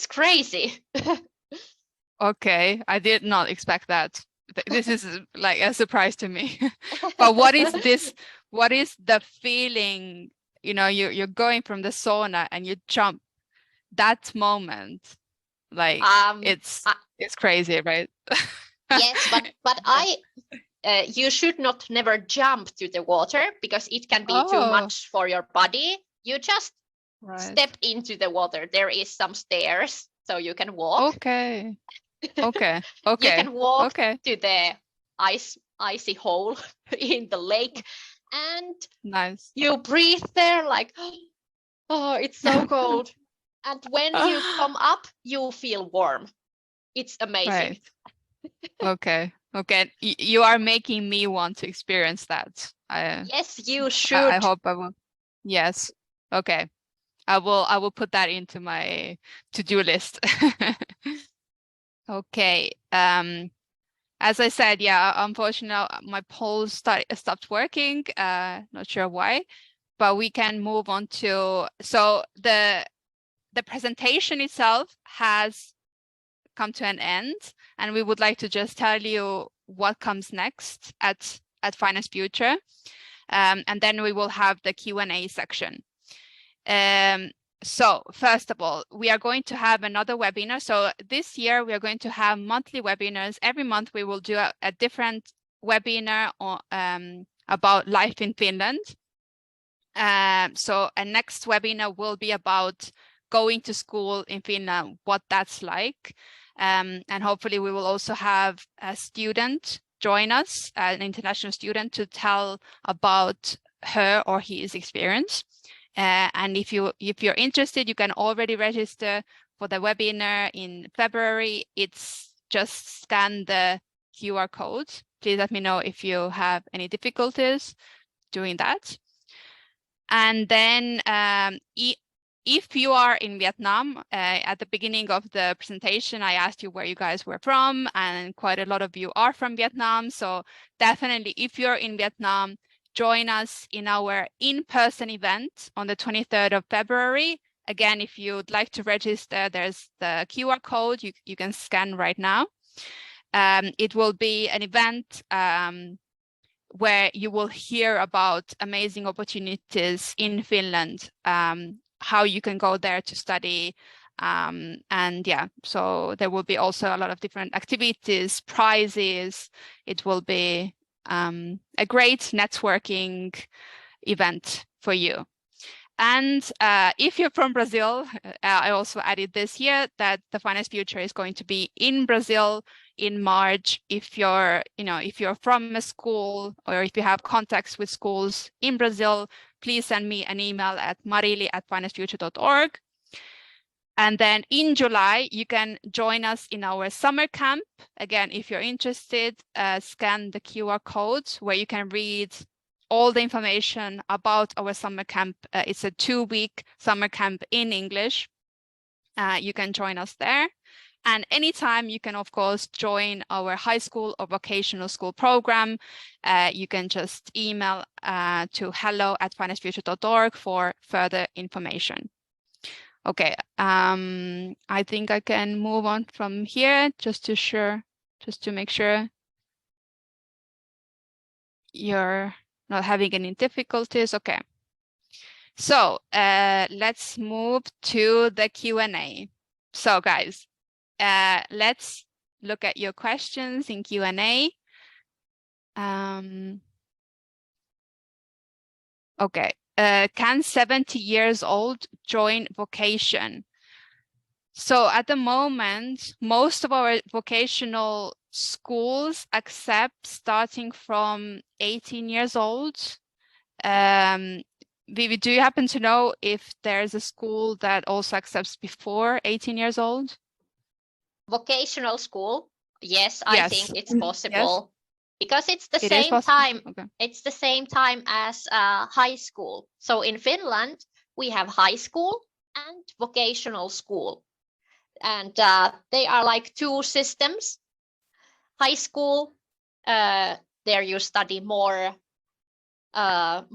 B: crazy.
A: Okay, I did not expect that. This is like a surprise to me. But what is this? What is the feeling? You know, you're going from the sauna and you jump. That moment, like
B: I-
A: it's crazy, right?
B: yes, but you should not never jump to the water because it can be too
A: Oh,
B: much for your body. You just
A: right.
B: step into the water. There is some stairs, so you can walk.
A: Okay. Okay.
B: You
A: Okay.
B: can walk
A: Okay.
B: to the icy hole in the lake, and
A: Nice.
B: you breathe there like, oh, it's so cold. And when you come up, you feel warm. It's amazing.
A: Right. Okay. Okay. You are making me want to experience that.
B: Yes, you
A: I
B: should.
A: hope I will. Yes. Okay. I will put that into my to-do list. Okay. As I said, yeah, unfortunately, my poll stopped working. Not sure why, but we can move on to, so the presentation itself has come to an end, and we would like to just tell you what comes next at Finance Future, and then we will have the Q&A section. So first of all, we are going to have another webinar. So this year we are going to have monthly webinars. Every month we will do a different webinar about life in Finland. So a next webinar will be about going to school in Finland, what that's like. And hopefully we will also have a student join us, an international student, to tell about her or his experience. And if you're interested, you can already register for the webinar in February. It's just scan the QR code. Please let me know if you have any difficulties doing that. And then if you are in Vietnam, at the beginning of the presentation, I asked you where you guys were from, and quite a lot of you are from Vietnam. So definitely, if you're in Vietnam, join us in our in-person event on the 23rd of February. Again, if you'd like to register, there's the QR code you can scan right now. It will be an event where you will hear about amazing opportunities in Finland, how you can go there to study. And yeah, so there will be also a lot of different activities, prizes. It will be a great networking event for you. And if you're from Brazil, I also added this here that the Finance Future is going to be in Brazil in March. If you're from a school or if you have contacts with schools in Brazil, please send me an email at marili@financefuture.org. And then in July, you can join us in our summer camp. Again, if you're interested, scan the QR code where you can read all the information about our summer camp. It's a 2-week summer camp in English. You can join us there. And anytime you can, of course, join our high school or vocational school program. You can just email to hello@financefuture.org for further information. Okay, I think I can move on from here just to make sure you're not having any difficulties. Okay. So let's move to the Q&A. So guys, let's look at your questions in Q&A. Okay. Can 70 years old join vocation? So at the moment, most of our vocational schools accept starting from 18 years old. Vivi, do you happen to know if there's a school that also accepts before 18 years old?
B: Vocational school, yes, I
A: Yes.
B: think it's possible. Because it's the
A: It is
B: same
A: possible?
B: time.
A: Okay.
B: It's the same time as high school. So in Finland, we have high school and vocational school. And they are like two systems. High school, there you study more, how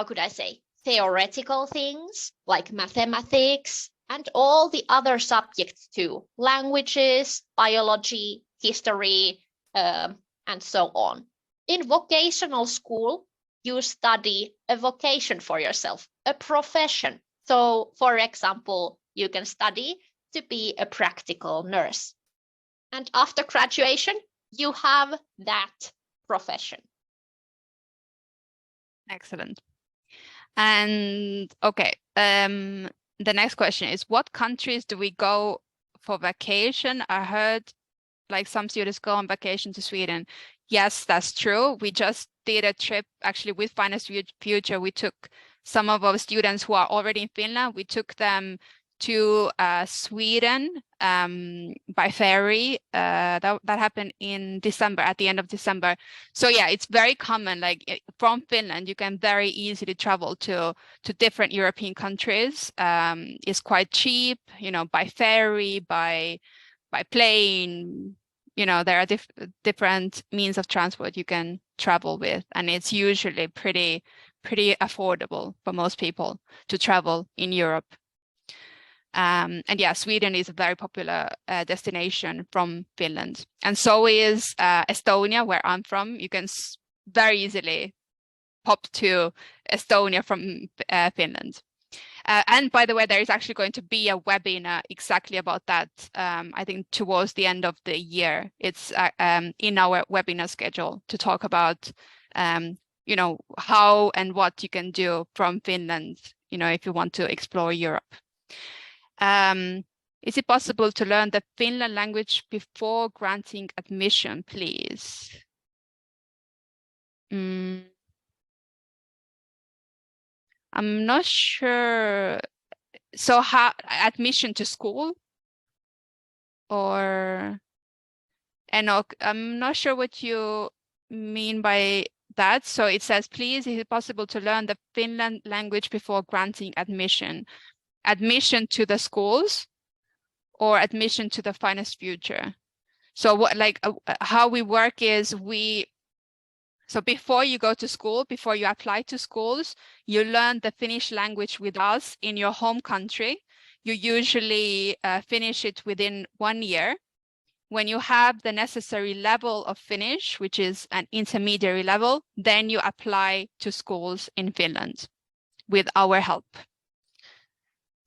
B: could I say, theoretical things like mathematics and all the other subjects too, languages, biology, history, and so on. In vocational school, you study a vocation for yourself, a profession. So, for example, you can study to be a practical nurse. And after graduation, you have that profession.
A: Excellent. And okay, the next question is, what countries do we go for vacation? I heard like some students go on vacation to Sweden. Yes, that's true. We just did a trip actually with Finest Future. We took some of our students who are already in Finland. We took them to Sweden by ferry. That happened in December, at the end of December. So yeah, it's very common. Like from Finland, you can very easily travel to different European countries. It's quite cheap, by ferry, by plane. There are different means of transport you can travel with, and it's usually pretty affordable for most people to travel in Europe. And yeah, Sweden is a very popular destination from Finland, and so is Estonia, where I'm from. You can very easily pop to Estonia from Finland. And by the way, there is actually going to be a webinar exactly about that. I think towards the end of the year, it's in our webinar schedule to talk about, how and what you can do from Finland, if you want to explore Europe. Is it possible to learn the Finland language before granting admission, please? I'm not sure. So how admission to school? Or Enoch, I'm not sure what you mean by that. So it says, please, is it possible to learn the Finland language before granting admission? Admission to the schools or admission to the Finest Future? So what, how we work is so before you go to school, before you apply to schools, you learn the Finnish language with us in your home country. You usually finish it within 1 year. When you have the necessary level of Finnish, which is an intermediary level, then you apply to schools in Finland with our help.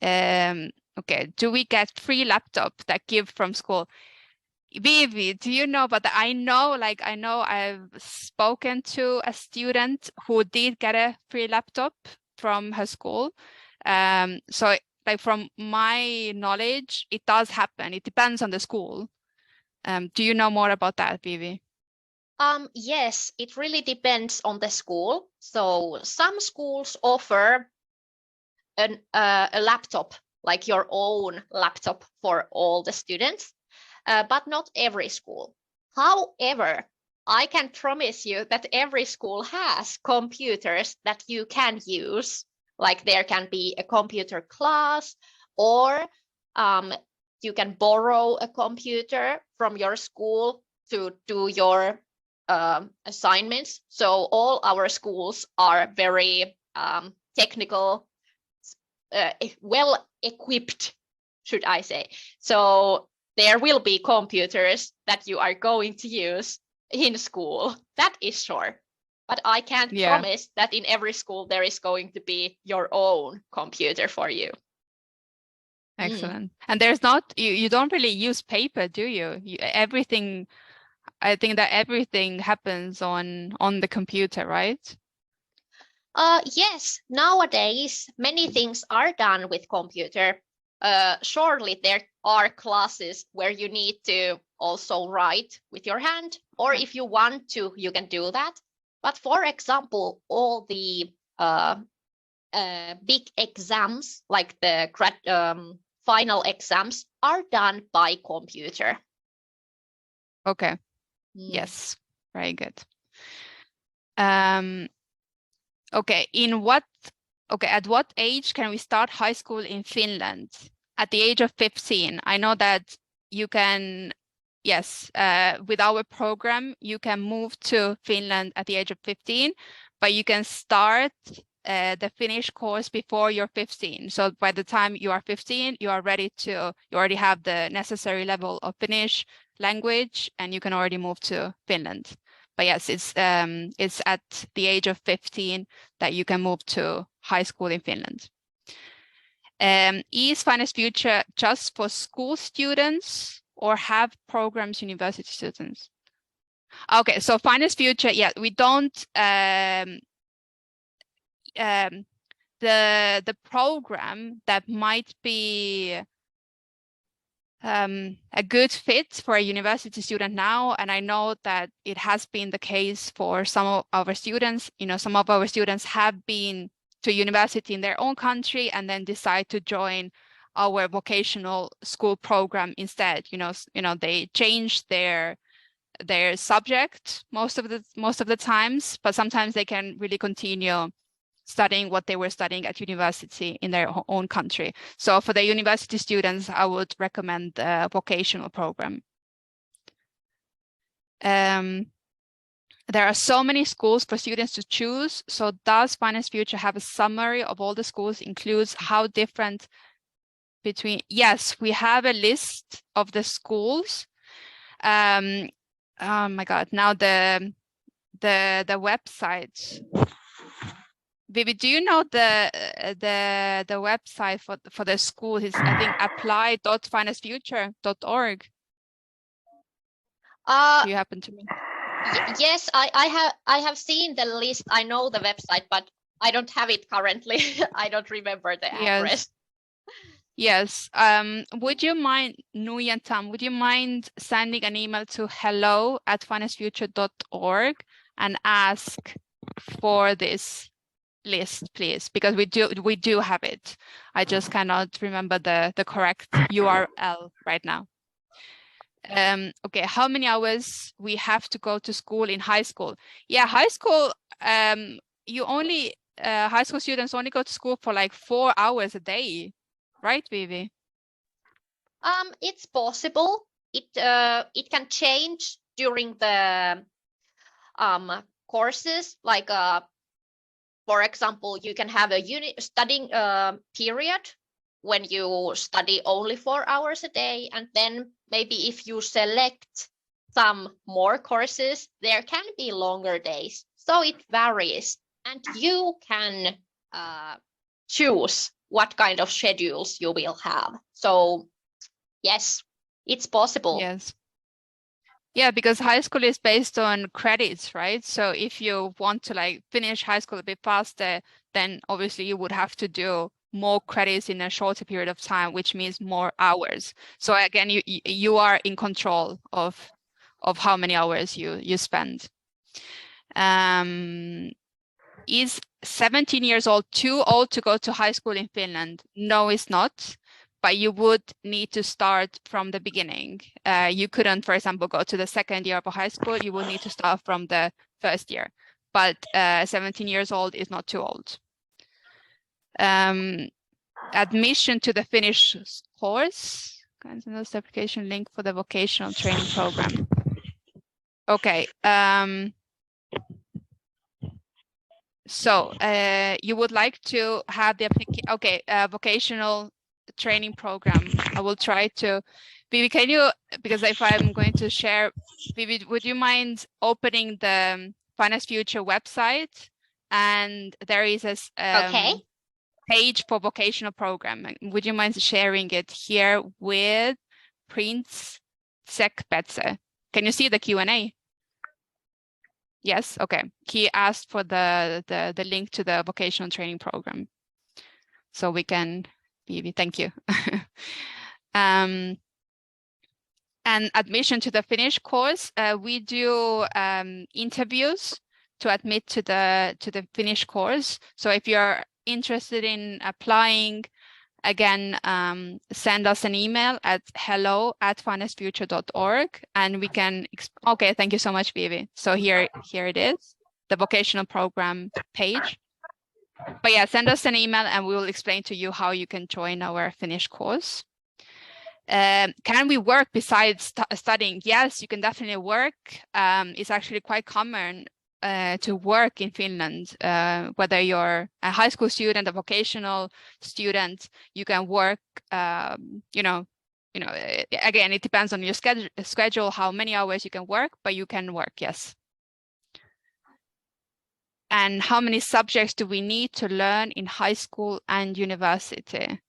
A: Okay, do we get free laptop that give from school? Vivi, do you know about that? I know I've spoken to a student who did get a free laptop from her school. So from my knowledge, it does happen. It depends on the school. Do you know more about that, Vivi?
B: Yes, it really depends on the school. So some schools offer a laptop, like your own laptop for all the students. But not every school. However, I can promise you that every school has computers that you can use. Like there can be a computer class, or you can borrow a computer from your school to do your assignments. So all our schools are very technical, well equipped, should I say. So there will be computers that you are going to use in school. That is sure. But I can't promise that in every school there is going to be your own computer for you.
A: Excellent. And there's not, you don't really use paper, do you? Everything, I think that everything happens on the computer, right?
B: Yes, nowadays many things are done with computer. Surely there are classes where you need to also write with your hand, or if you want to, you can do that. But for example, all the big exams, like the final exams, are done by computer.
A: Okay. Yes, very good. Okay, at what age can we start high school in Finland? At the age of 15. I know that you can, yes, with our program, you can move to Finland at the age of 15, but you can start the Finnish course before you're 15. So by the time you are 15, you already have the necessary level of Finnish language, and you can already move to Finland. But yes, it's at the age of 15 that you can move to high school in Finland. Is Finest Future just for school students or have programs university students? Okay, so Finest Future, yeah, we don't the program that might be a good fit for a university student now, and I know that it has been the case for some of our students. Some of our students have been to university in their own country and then decide to join our vocational school program instead. They change their subject most of the times, but sometimes they can really continue studying what they were studying at university in their own country. So for the university students, I would recommend the vocational program. There are so many schools for students to choose. So does Finest Future have a summary of all the schools, includes how different between? Yes, we have a list of the schools. Oh my God, now the website. Vivi, do you know the website for the school is, I think, apply.finestfuture.org? Do you happen to know?
B: Yes, I have seen the list. I know the website, but I don't have it currently. I don't remember the address.
A: Yes. Would you mind, Nui and Tam, would you mind sending an email to hello@finestfuture.org and ask for this list, please? Because we do have it. I just cannot remember the correct URL right now. Okay, how many hours we have to go to school in high school? Yeah, high school, high school students only go to school for like 4 hours a day, right, Vivi?
B: It's possible. It can change during the courses. Like for example, you can have a studying period when you study only 4 hours a day, and then maybe if you select some more courses, there can be longer days. So it varies, and you can choose what kind of schedules you will have. So yes, it's possible.
A: Yes. Yeah, because high school is based on credits, right? So if you want to finish high school a bit faster, then obviously you would have to do more credits in a shorter period of time, which means more hours. So again, you are in control of how many hours you spend. Is 17 years old too old to go to high school in Finland? No, it's not. But you would need to start from the beginning. You couldn't, for example, go to the second year of a high school. You would need to start from the first year. But 17 years old is not too old. Admission to the Finnish course. This application link for the vocational training program. Okay. So you would like to have the vocational training program. I will try to. Vivi, can you, because if I'm going to share, Vivi, would you mind opening the Finest Future website? And there is a page for vocational program. Would you mind sharing it here with Prince Sekpetse? Can you see the Q&A? Yes, okay. He asked for the link to the vocational training program. So we can, Vivi, thank you. And admission to the Finnish course, we do interviews to admit to the Finnish course. So if you're interested in applying, again, send us an email at hello@finestfuture.org and we can, okay, thank you so much, Vivi. So here it is, the vocational program page. But yeah, send us an email and we will explain to you how you can join our Finnish course. Can we work besides studying? Yes, you can definitely work. It's actually quite common to work in Finland, whether you're a high school student, a vocational student, you can work. Again, it depends on your schedule, how many hours you can work, but you can work, yes. And how many subjects do we need to learn in high school and university?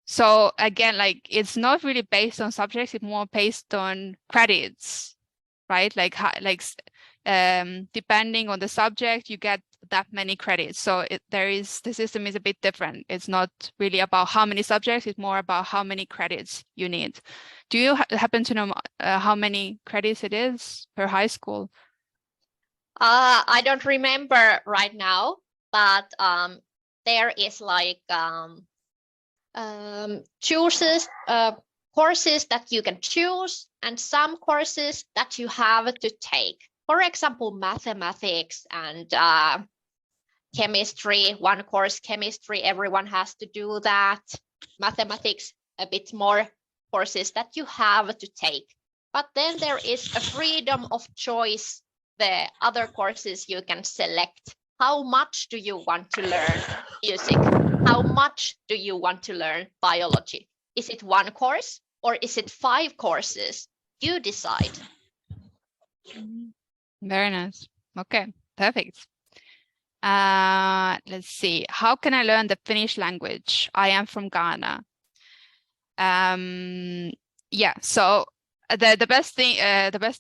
A: So again, like it's not really based on subjects, it's more based on credits, right? Depending on the subject, you get that many credits. So the system is a bit different. It's not really about how many subjects, it's more about how many credits you need. Do you happen to know how many credits it is per high school?
B: I don't remember right now, but there is like courses that you can choose and some courses that you have to take. For example, mathematics and chemistry, one course chemistry, everyone has to do that. Mathematics, a bit more courses that you have to take. But then there is a freedom of choice. The other courses you can select. How much do you want to learn music? How much do you want to learn biology? Is it one course or is it 5 courses? You decide.
A: Very nice. Okay, perfect. Let's see. How can I learn the Finnish language? I am from Ghana. Yeah, so the best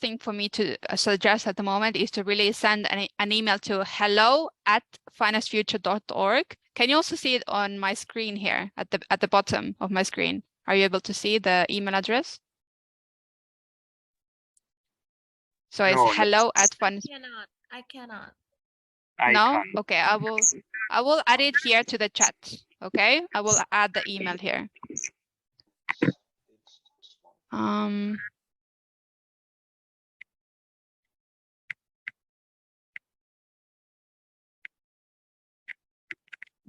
A: thing for me to suggest at the moment is to really send an email to hello@finestfuture.org. Can you also see it on my screen here at the bottom of my screen? Are you able to see the email address? So it's hello@finest.
C: I cannot.
A: No? Okay, I will add it here to the chat. Okay, I will add the email here.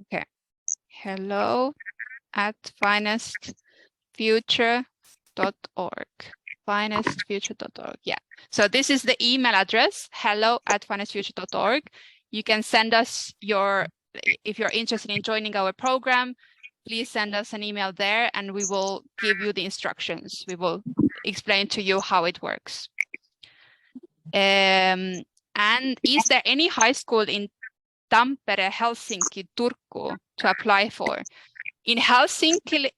A: Okay, hello@finestfuture.org. Finestfuture.org. Yeah. So this is the email address, hello@finestfuture.org. You can send us if you're interested in joining our program, please send us an email there and we will give you the instructions. We will explain to you how it works. And is there any high school in Tampere, Helsinki, Turku to apply for? In Helsinki,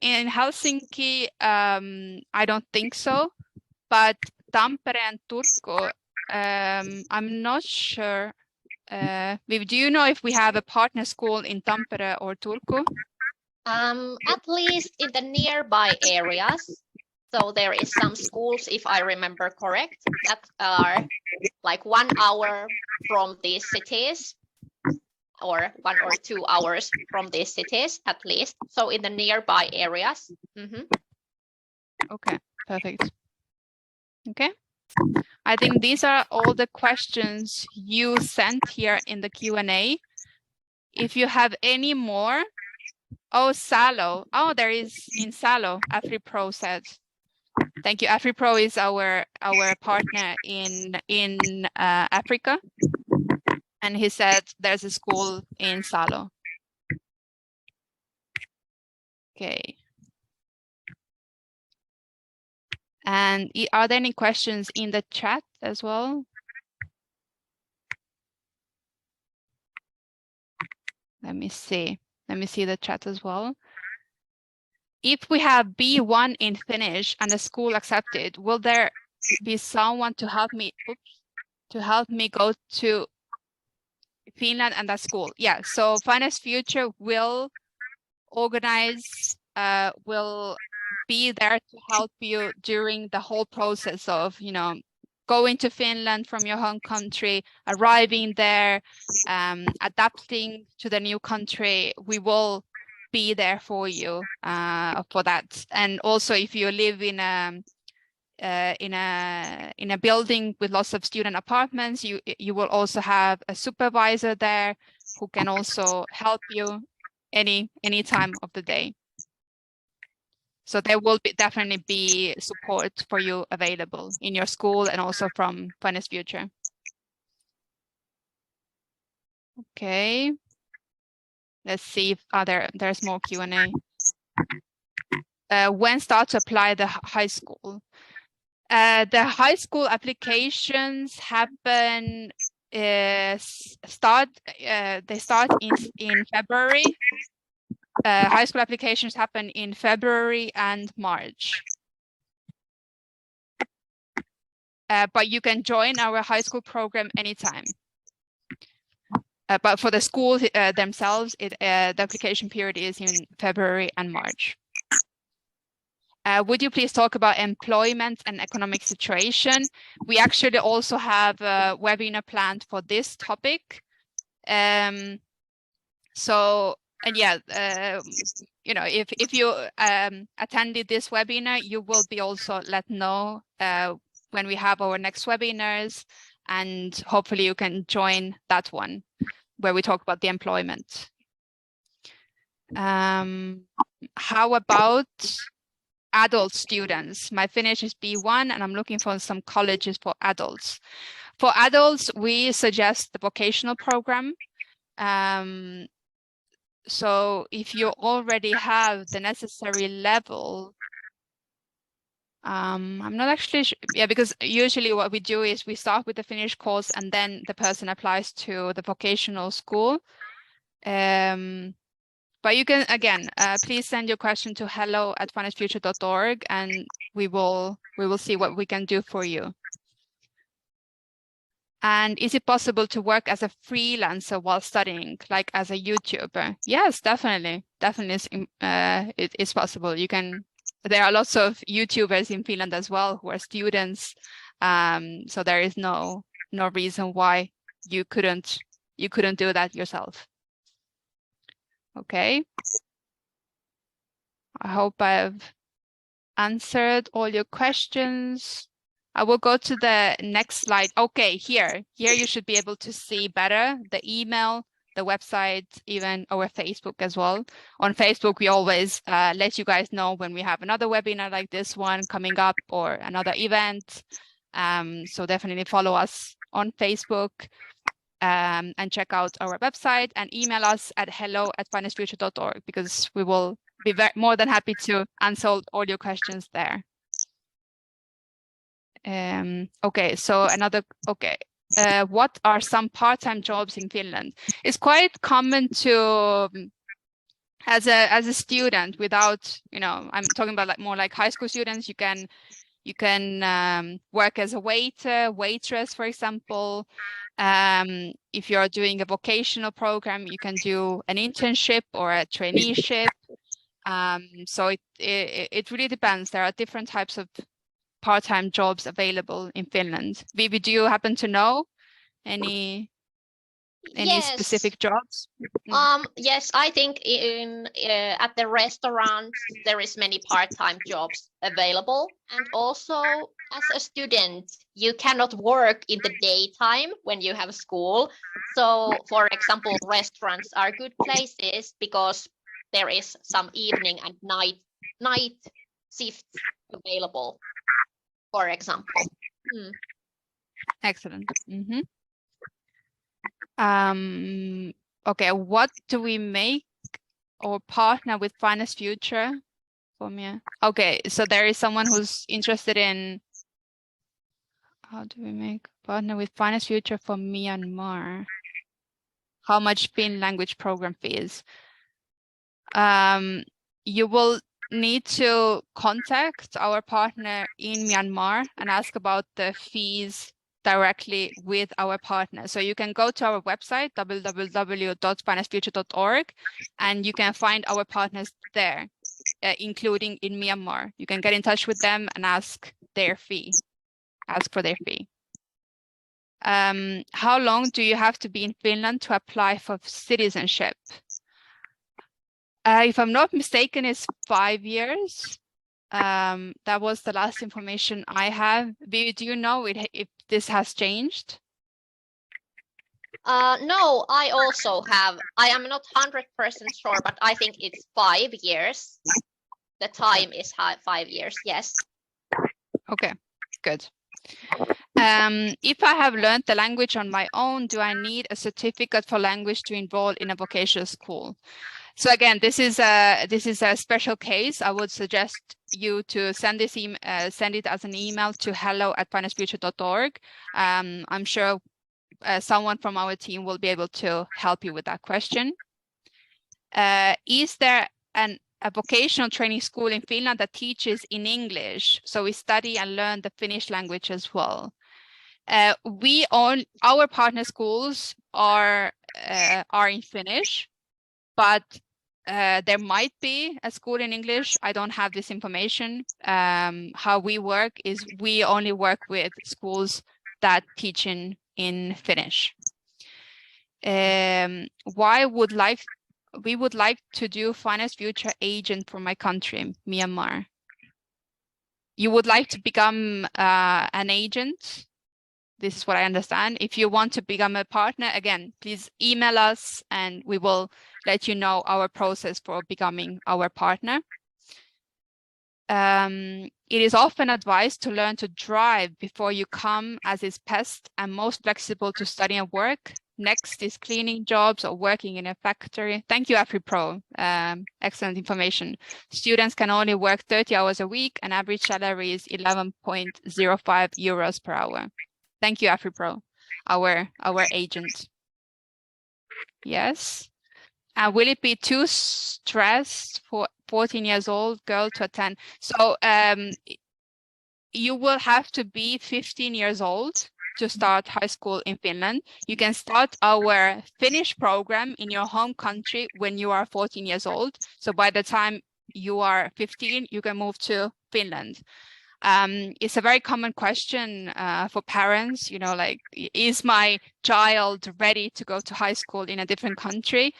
A: I don't think so, but Tampere and Turku, I'm not sure. Do you know if we have a partner school in Tampere or Turku?
B: At least in the nearby areas. So there is some schools, if I remember correct, that are like 1 hour from these cities or 1 or 2 hours from these cities at least. So in the nearby areas.
A: Okay, perfect. Okay. I think these are all the questions you sent here in the Q&A. If you have any more, Salo. Oh, there is in Salo, AfriPro said. Thank you. AfriPro is our partner in Africa. And he said there's a school in Salo. Okay. And are there any questions in the chat as well? Let me see. Let me see the chat as well. If we have B1 in Finnish and a school accepted, will there be someone to help me go to Finland and that school? Yeah, so Finest Future will organize, will be there to help you during the whole process of, going to Finland from your home country, arriving there, adapting to the new country. We will be there for you for that. And also, if you live in a building with lots of student apartments, you will also have a supervisor there who can also help you any time of the day. So there will definitely be support for you available in your school and also from Finest Future. Okay. Let's see if there's more Q&A. When start to apply the high school? The high school applications happen they start in February. High school applications happen in February and March. But you can join our high school program anytime. But for the schools themselves, the application period is in February and March. Would you please talk about employment and economic situation? We actually also have a webinar planned for this topic. You know, if you attended this webinar, you will be also let know when we have our next webinars, and hopefully you can join that one where we talk about the employment. How about adult students? My Finnish is B1 and I'm looking for some colleges for adults. For adults, we suggest the vocational program. So if you already have the necessary level, I'm not actually sure. Yeah, because usually what we do is we start with the Finnish course and then the person applies to the vocational school. But you can, again, please send your question to hello@finishfuture.org and we will see what we can do for you. And is it possible to work as a freelancer while studying, like as a YouTuber? Yes, definitely. Definitely, it is possible. You can. There are lots of YouTubers in Finland as well who are students. So there is no reason why you couldn't do that yourself. Okay. I hope I've answered all your questions. I will go to the next slide. Okay, here you should be able to see better the email, the website, even our Facebook as well. On Facebook, we always let you guys know when we have another webinar like this one coming up or another event. So definitely follow us on Facebook and check out our website and email us at hello@finishfuture.org because we will be more than happy to answer all your questions there. Okay, so what are some part-time jobs in Finland? It's quite common to, as a student, without, you know, I'm talking about more like high school students, you can work as a waiter, waitress, for example. If you're doing a vocational program, you can do an internship or a traineeship. So it really depends. There are different types of part-time jobs available in Finland. Vivi, do you happen to know any specific jobs?
B: Yes, I think at the restaurant there is many part-time jobs available, and also as a student you cannot work in the daytime when you have school. So for example, restaurants are good places because there is some evening and night shifts available, for example.
A: Excellent. Okay, what do we make or partner with Finest Future for me? Okay, so there is someone who's interested in how do we make partner with Finest Future for Myanmar? How much Finn language program fees? You will need to contact our partner in Myanmar and ask about the fees directly with our partner. So you can go to our website, www.finestfuture.org, and you can find our partners there, including in Myanmar. You can get in touch with them and ask for their fee. How long do you have to be in Finland to apply for citizenship? If I'm not mistaken, it's 5 years. That was the last information I have. Do you know if this has changed?
B: No, I also have. I am not 100% sure, but I think it's 5 years. The time is 5 years, yes.
A: Okay, good. If I have learned the language on my own, do I need a certificate for language to enroll in a vocational school? So again, this is a special case. I would suggest you to send this send it as an email to hello@finestfuture.org. I'm sure someone from our team will be able to help you with that question. Is there a vocational training school in Finland that teaches in English, so we study and learn the Finnish language as well? Our partner schools are in Finnish, but there might be a school in English. I don't have this information. How we work is we only work with schools that teach in Finnish. We would like to do Finest Future agent for my country, Myanmar. You would like to become an agent? This is what I understand. If you want to become a partner, again, please email us and we will let you know our process for becoming our partner. It is often advised to learn to drive before you come, as is best and most flexible to study and work. Next is cleaning jobs or working in a factory. Thank you, AfriPro. Excellent information. Students can only work 30 hours a week and average salary is 11.05 euros per hour. Thank you, AfriPro, our agent. Yes. Will it be too stressed for 14 years old girl to attend? So you will have to be 15 years old to start high school in Finland. You can start our Finnish program in your home country when you are 14 years old. So by the time you are 15, you can move to Finland. It's a very common question for parents, you know, like, is my child ready to go to high school in a different country?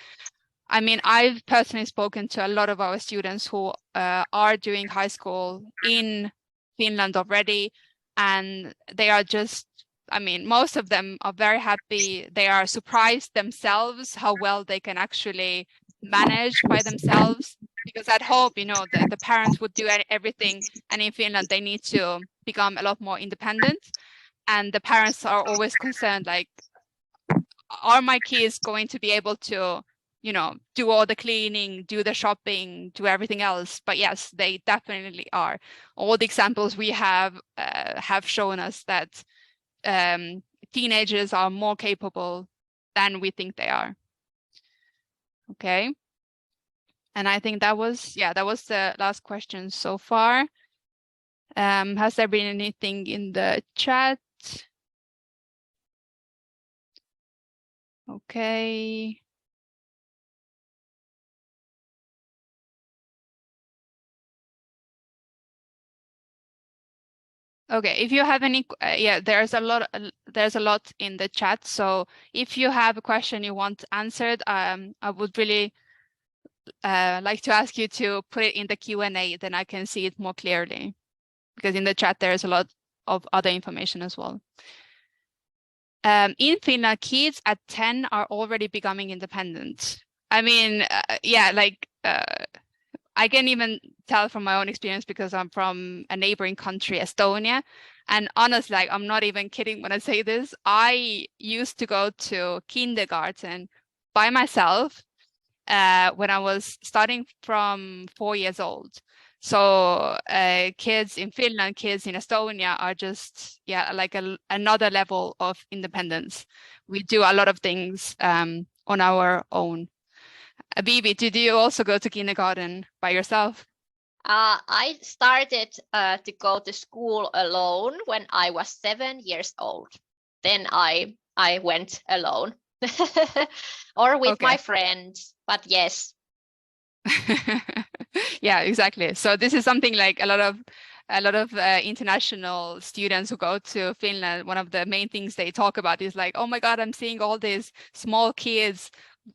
A: I mean, I've personally spoken to a lot of our students who are doing high school in Finland already, and they are just, I mean, most of them are very happy. They are surprised themselves how well they can actually manage by themselves. Because at home, you know, the parents would do everything, and in Finland, they need to become a lot more independent. And the parents are always concerned, like, are my kids going to be able to, you know, do all the cleaning, do the shopping, do everything else? But yes, they definitely are. All the examples we have shown us that teenagers are more capable than we think they are. Okay. And I think that was the last question so far. Has there been anything in the chat? Okay. Okay, if you have any, there's a lot in the chat. So if you have a question you want answered, I would really like to ask you to put it in the Q&A, then I can see it more clearly. Because in the chat, there's a lot of other information as well. In Finland, kids at 10 are already becoming independent. I mean, I can even tell from my own experience because I'm from a neighboring country, Estonia. And honestly, like, I'm not even kidding when I say this. I used to go to kindergarten by myself when I was starting from 4 years old. So kids in Finland, kids in Estonia are just, like another level of independence. We do a lot of things on our own. Bibi, did you also go to kindergarten by yourself?
B: I started to go to school alone when I was 7 years old. Then I went alone or with my friends, but yes.
A: Yeah, exactly. So this is something like a lot of international students who go to Finland. One of the main things they talk about is like, oh my God, I'm seeing all these small kids,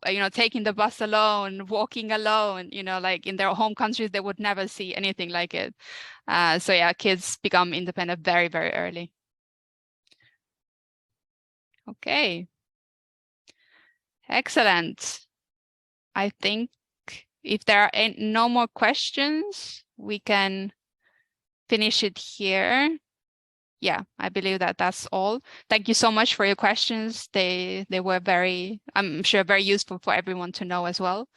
A: you know, taking the bus alone, walking alone, you know, like in their home countries, they would never see anything like it. So yeah, kids become independent very, very early. Okay. Excellent. I think if there are no more questions, we can finish it here. yeah, I believe that that's all. Thank you so much for your questions. They were very, I'm sure, very useful for everyone to know as well.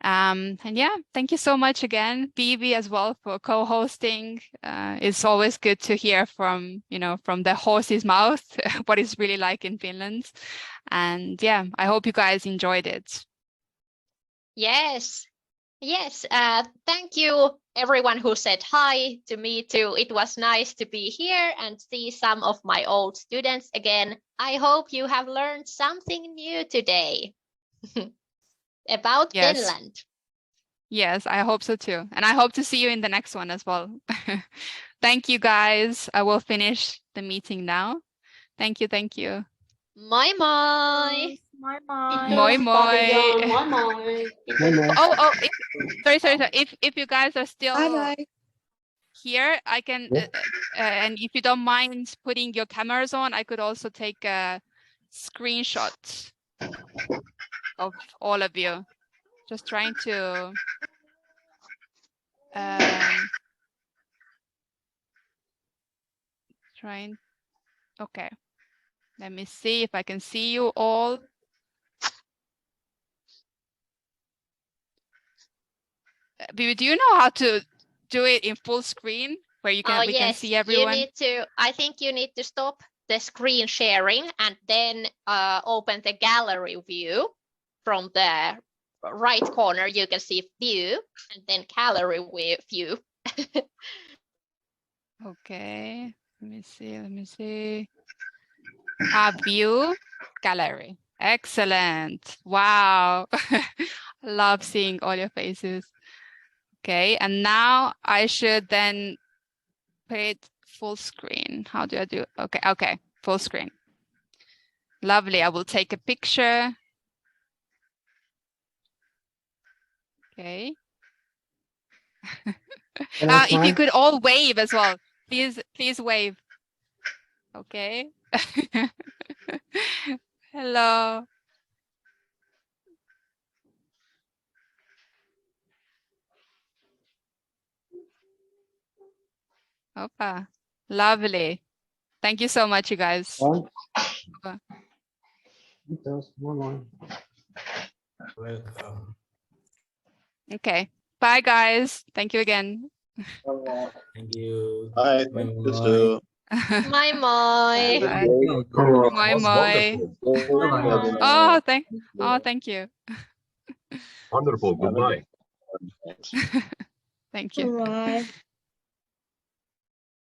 A: And yeah, thank you so much again, Vivi, as well, for co-hosting. It's always good to hear from, from the horse's mouth what it's really like in Finland. And yeah, I hope you guys enjoyed it.
B: Yes. Yes. Thank you, everyone who said hi to me too. It was nice to be here and see some of my old students again. I hope you have learned something new today about
A: Yes.
B: Finland.
A: Yes, I hope so too. And I hope to see you in the next one as well. Thank you, guys. I will finish the meeting now. Thank you. Thank you.
B: Moi moi.
C: Moi
A: Moi moi.
C: Moi moi.
A: Oh, sorry. If you guys are still
F: Bye.
A: here, I can, and if you don't mind putting your cameras on, I could also take a screenshot of all of you. Just trying to okay. Let me see if I can see you all. Vivi, do you know how to do it in full screen where we can see everyone?
B: I think you need to stop the screen sharing and then open the gallery view. From the right corner, you can see view and then gallery view.
A: Okay, let me see. View, gallery. Excellent. Wow. Love seeing all your faces. Okay, and now I should then put it full screen. How do I do? Okay, full screen. Lovely. I will take a picture. Okay. If you could all wave as well, please wave. Okay. Hello. Opa. Lovely. Thank you so much, you guys.
E: Welcome.
A: Okay. Bye, guys. Thank you again.
E: Thank you.
D: Hi, thank you too.
B: Moi moi.
A: Moi moi.
D: Bye.
A: Thank you.
E: Wonderful. Goodbye.
A: Thank you.
F: Bye.